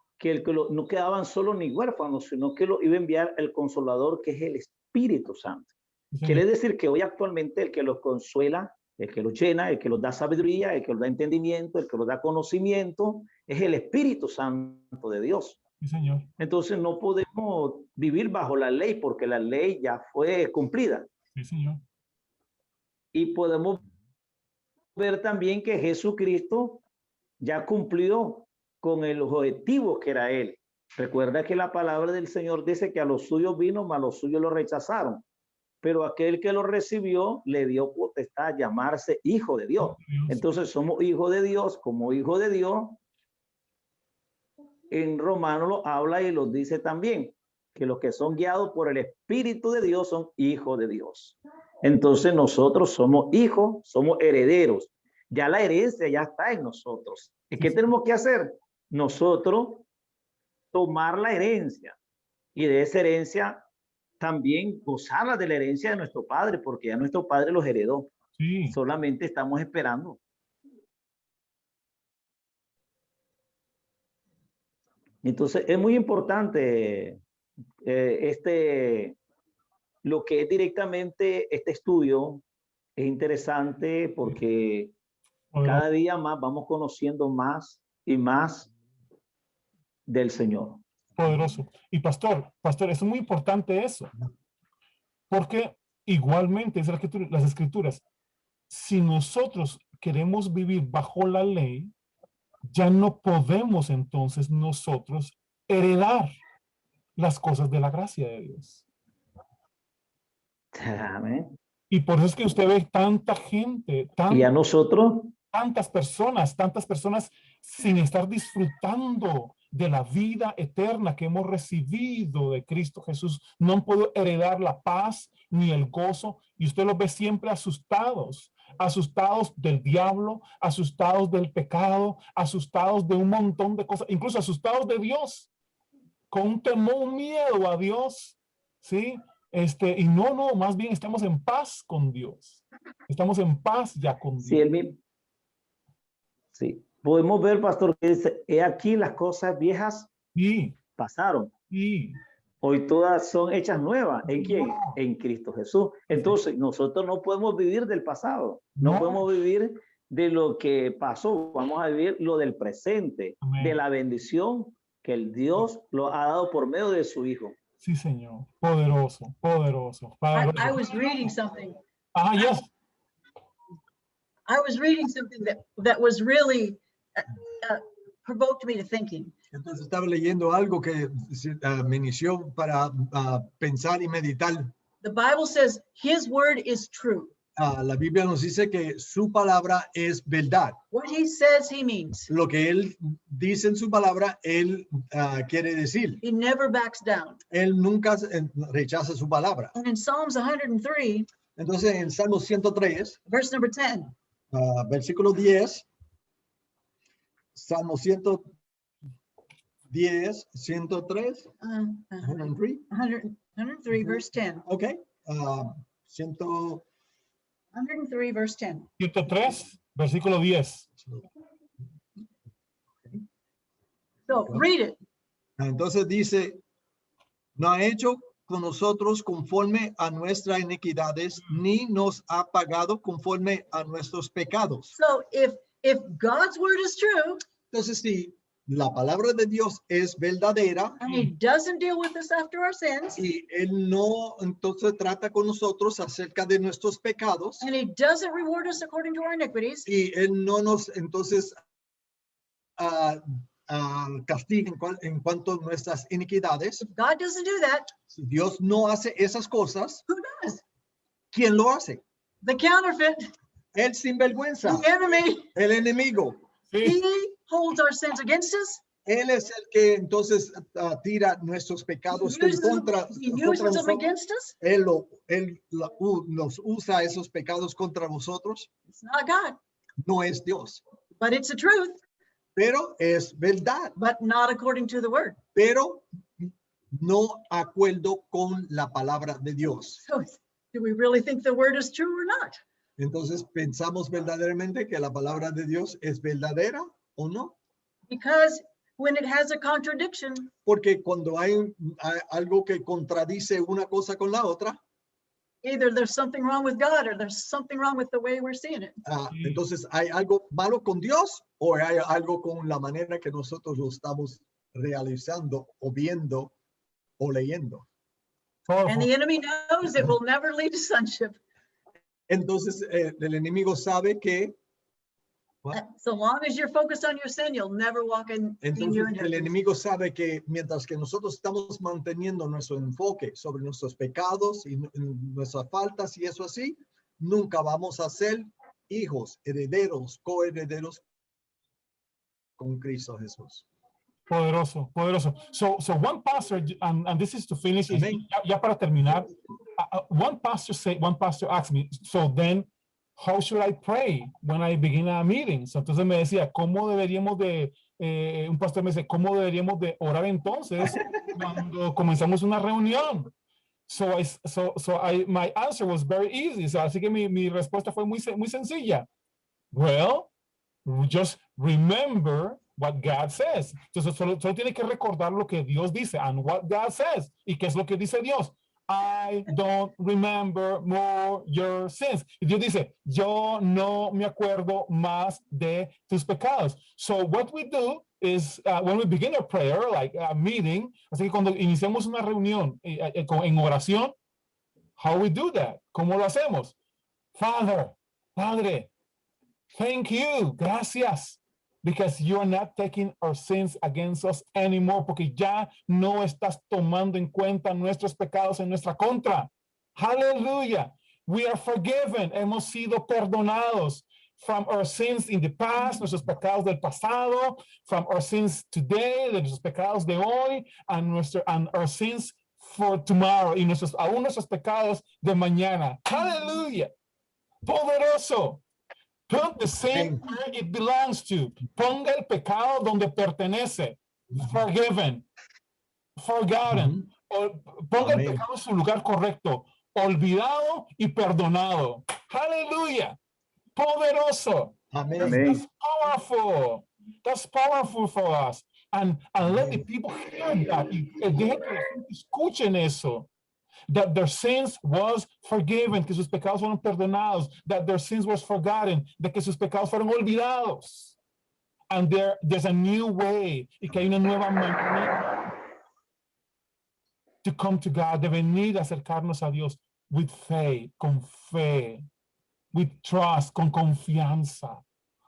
no quedaban solos ni huérfanos, sino que lo iba a enviar el Consolador, que es el Espíritu Santo. Sí, Quiere señor. decir que hoy actualmente el que los consuela, el que los llena, el que los da sabiduría, el que los da entendimiento, el que los da conocimiento, es el Espíritu Santo de Dios. Sí, señor. Entonces no podemos vivir bajo la ley porque la ley ya fue cumplida. Sí, señor. Y podemos ver también que Jesucristo ya cumplió con el objetivo que era Él. Recuerda que la palabra del Señor dice que a los suyos vino, mas los suyos lo rechazaron. Pero aquel que lo recibió le dio potestad a llamarse hijo de Dios. Entonces somos hijos de Dios. Como hijo de Dios, en Romanos lo habla y lo dice también, que los que son guiados por el Espíritu de Dios son hijos de Dios. Entonces nosotros somos hijos, somos herederos. Ya la herencia ya está en nosotros. ¿Y qué tenemos que hacer? Nosotros tomar la herencia y de esa herencia también gozarla de la herencia de nuestro Padre, porque ya nuestro Padre los heredó. Sí, Solamente estamos esperando. Entonces es muy importante lo que es directamente este estudio. Es interesante porque cada día más vamos conociendo más y más del Señor. poderoso. Y pastor, es muy importante eso, porque igualmente es las escrituras, si nosotros queremos vivir bajo la ley, ya no podemos entonces nosotros heredar las cosas de la gracia de Dios. Amén. Y por eso es que usted ve tanta gente, Y a nosotros, tantas personas sin estar disfrutando de la vida eterna que hemos recibido de Cristo Jesús. No han podido heredar la paz ni el gozo, y usted los ve siempre asustados del diablo, asustados del pecado, asustados de un montón de cosas, incluso asustados de Dios, con un temor, un miedo a Dios, ¿sí? Y no, más bien estamos en paz con Dios. Estamos en paz ya con Dios. sí, él mismo. Sí, podemos ver, pastor, que dice, he aquí las cosas viejas Sí, pasaron. sí. Hoy todas son hechas nuevas. ¿En quién? En Cristo Jesús. Entonces, nosotros no podemos vivir del pasado. No podemos vivir de lo que pasó. Vamos a vivir lo del presente, Amén. de la bendición que el Dios lo ha dado por medio de su Hijo. Sí, Señor. Poderoso, poderoso. I was reading something. Yes. I was reading something that was really provoked me to thinking. Entonces estaba leyendo algo que me inició para pensar y meditar. The Bible says his word is true. La Biblia nos dice que su palabra es verdad. What he says, he means. Lo que él dice en su palabra, él quiere decir. He never backs down. Él nunca rechaza su palabra. And in Psalms 103, Entonces, en Salmo 103, verse number 10. versículo 10, Salmo 110, 103, 103, 103, verse 10. ok. 100, 103, verse 10. 103, versículo 10. So read it. entonces dice, no ha hecho con nosotros conforme a nuestras iniquidades, ni nos ha pagado conforme a nuestros pecados. So if God's word is true Entonces, si la palabra de Dios es verdadera and he doesn't deal with us after our sins, y Él no, entonces trata con nosotros acerca de nuestros pecados and he doesn't reward us according to our iniquities, y Él no nos, entonces, castiga en cuanto a nuestras iniquidades. if God doesn't do that, Si Dios no hace esas cosas, who does? ¿quién lo hace? The counterfeit, El sinvergüenza, the enemy. el enemigo. Sí, He holds our sins against us. Él es el que entonces tira nuestros He pecados uses, contra he contra uses them nosotros. against us. Él nos usa esos pecados contra vosotros. It's not God, No es Dios, but it's the truth, pero es verdad, but not according to the word. pero no acuerdo con la palabra de Dios. So do we really think the word is true or not? Entonces, ¿pensamos verdaderamente que la palabra de Dios es verdadera o no? Because when it has a contradiction, Porque cuando hay algo que contradice una cosa con la otra, either there's something wrong with God or there's something wrong with the way we're seeing it. entonces hay algo malo con Dios o hay algo con la manera que nosotros lo estamos realizando o viendo o leyendo. And powerful. the enemy knows it will never lead to sonship. Entonces, el enemigo sabe que, So long as you're focused on your sin, you'll never walk in your entonces el inheritance. enemigo sabe que mientras que nosotros estamos manteniendo nuestro enfoque sobre nuestros pecados y nuestras faltas y eso así, nunca vamos a ser hijos, herederos, coherederos con Cristo Jesús. Poderoso, poderoso. So one pastor, and this is to finish, Amén. ya para terminar, one pastor asked me, so then how should I pray when I begin a meeting? So, entonces me decía, ¿cómo deberíamos de, un pastor me dice, ¿cómo deberíamos de orar entonces cuando comenzamos una reunión? My answer was very easy. So, así que mi respuesta fue muy sencilla. Well, just remember what God says. Entonces solo tiene que recordar lo que Dios dice and what God says. ¿Y qué es lo que dice Dios? I don't remember more your sins. Y Dios dice, yo no me acuerdo más de tus pecados. So what we do is when we begin a prayer, like a meeting, así que cuando iniciamos una reunión en oración, how we do that? ¿Cómo lo hacemos? Padre, thank you, gracias, because you are not taking our sins against us anymore, porque ya no estás tomando en cuenta nuestros pecados en nuestra contra. Hallelujah. We are forgiven. Hemos sido perdonados from our sins in the past, nuestros pecados del pasado, from our sins today, de nuestros pecados de hoy, and our sins for tomorrow, y aún nuestros pecados de mañana. Hallelujah. Poderoso. Put the sin where it belongs to. Ponga el pecado donde pertenece. Forgiven. Forgotten. Ponga el pecado en su lugar correcto. Olvidado y perdonado. Aleluya. Poderoso. Amén. That's powerful. That's powerful for us. And let the people hear that. Y deje que escuchen eso. That their sins was forgiven, que sus pecados fueron perdonados, that their sins was forgotten, de que sus pecados fueron olvidados. And there's a new way, y que hay una nueva manera to come to God, de venir a acercarnos a Dios with faith, con fe, with trust, con confianza.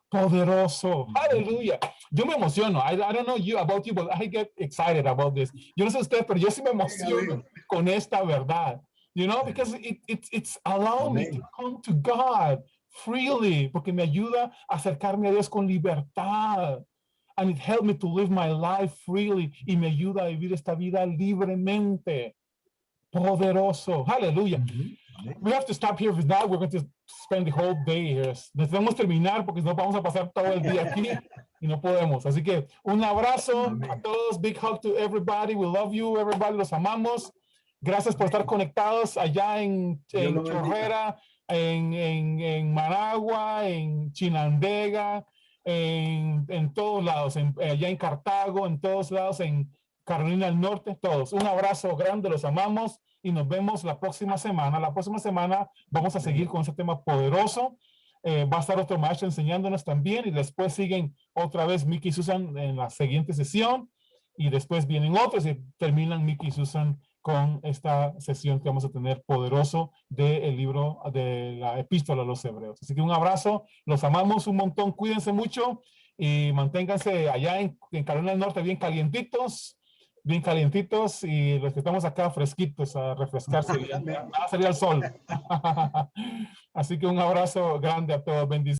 Poderoso. Aleluya. Yo me emociono. I don't know about you, but I get excited about this. Yo no sé usted, pero yo sí me emociono con esta verdad. You know, because it's allowing me to come to God freely, porque me ayuda a acercarme a Dios con libertad. And it helped me to live my life freely, y me ayuda a vivir esta vida libremente. Poderoso. Aleluya. We have to stop here. If not, we're going to spend the whole day here. Necesitamos terminar porque no vamos a pasar todo el día aquí y no podemos. Así que un abrazo a todos. Big hug to everybody. We love you, everybody. Los amamos. Gracias por estar conectados allá en Chorrera, en Managua, en Chinandega, en todos lados, allá en Cartago, en todos lados, en Carolina del Norte, todos. Un abrazo grande, los amamos y nos vemos la próxima semana. La próxima semana vamos a seguir con ese tema poderoso. Va a estar otro maestro enseñándonos también y después siguen otra vez Mickey y Susan en la siguiente sesión y después vienen otros y terminan Mickey y Susan con esta sesión que vamos a tener poderoso del libro de la epístola a los hebreos. Así que un abrazo, los amamos un montón, cuídense mucho y manténganse allá en Carolina del Norte bien calientitos y los que estamos acá fresquitos a refrescarse, ya va a salir el sol. Así que un abrazo grande a todos, bendiciones.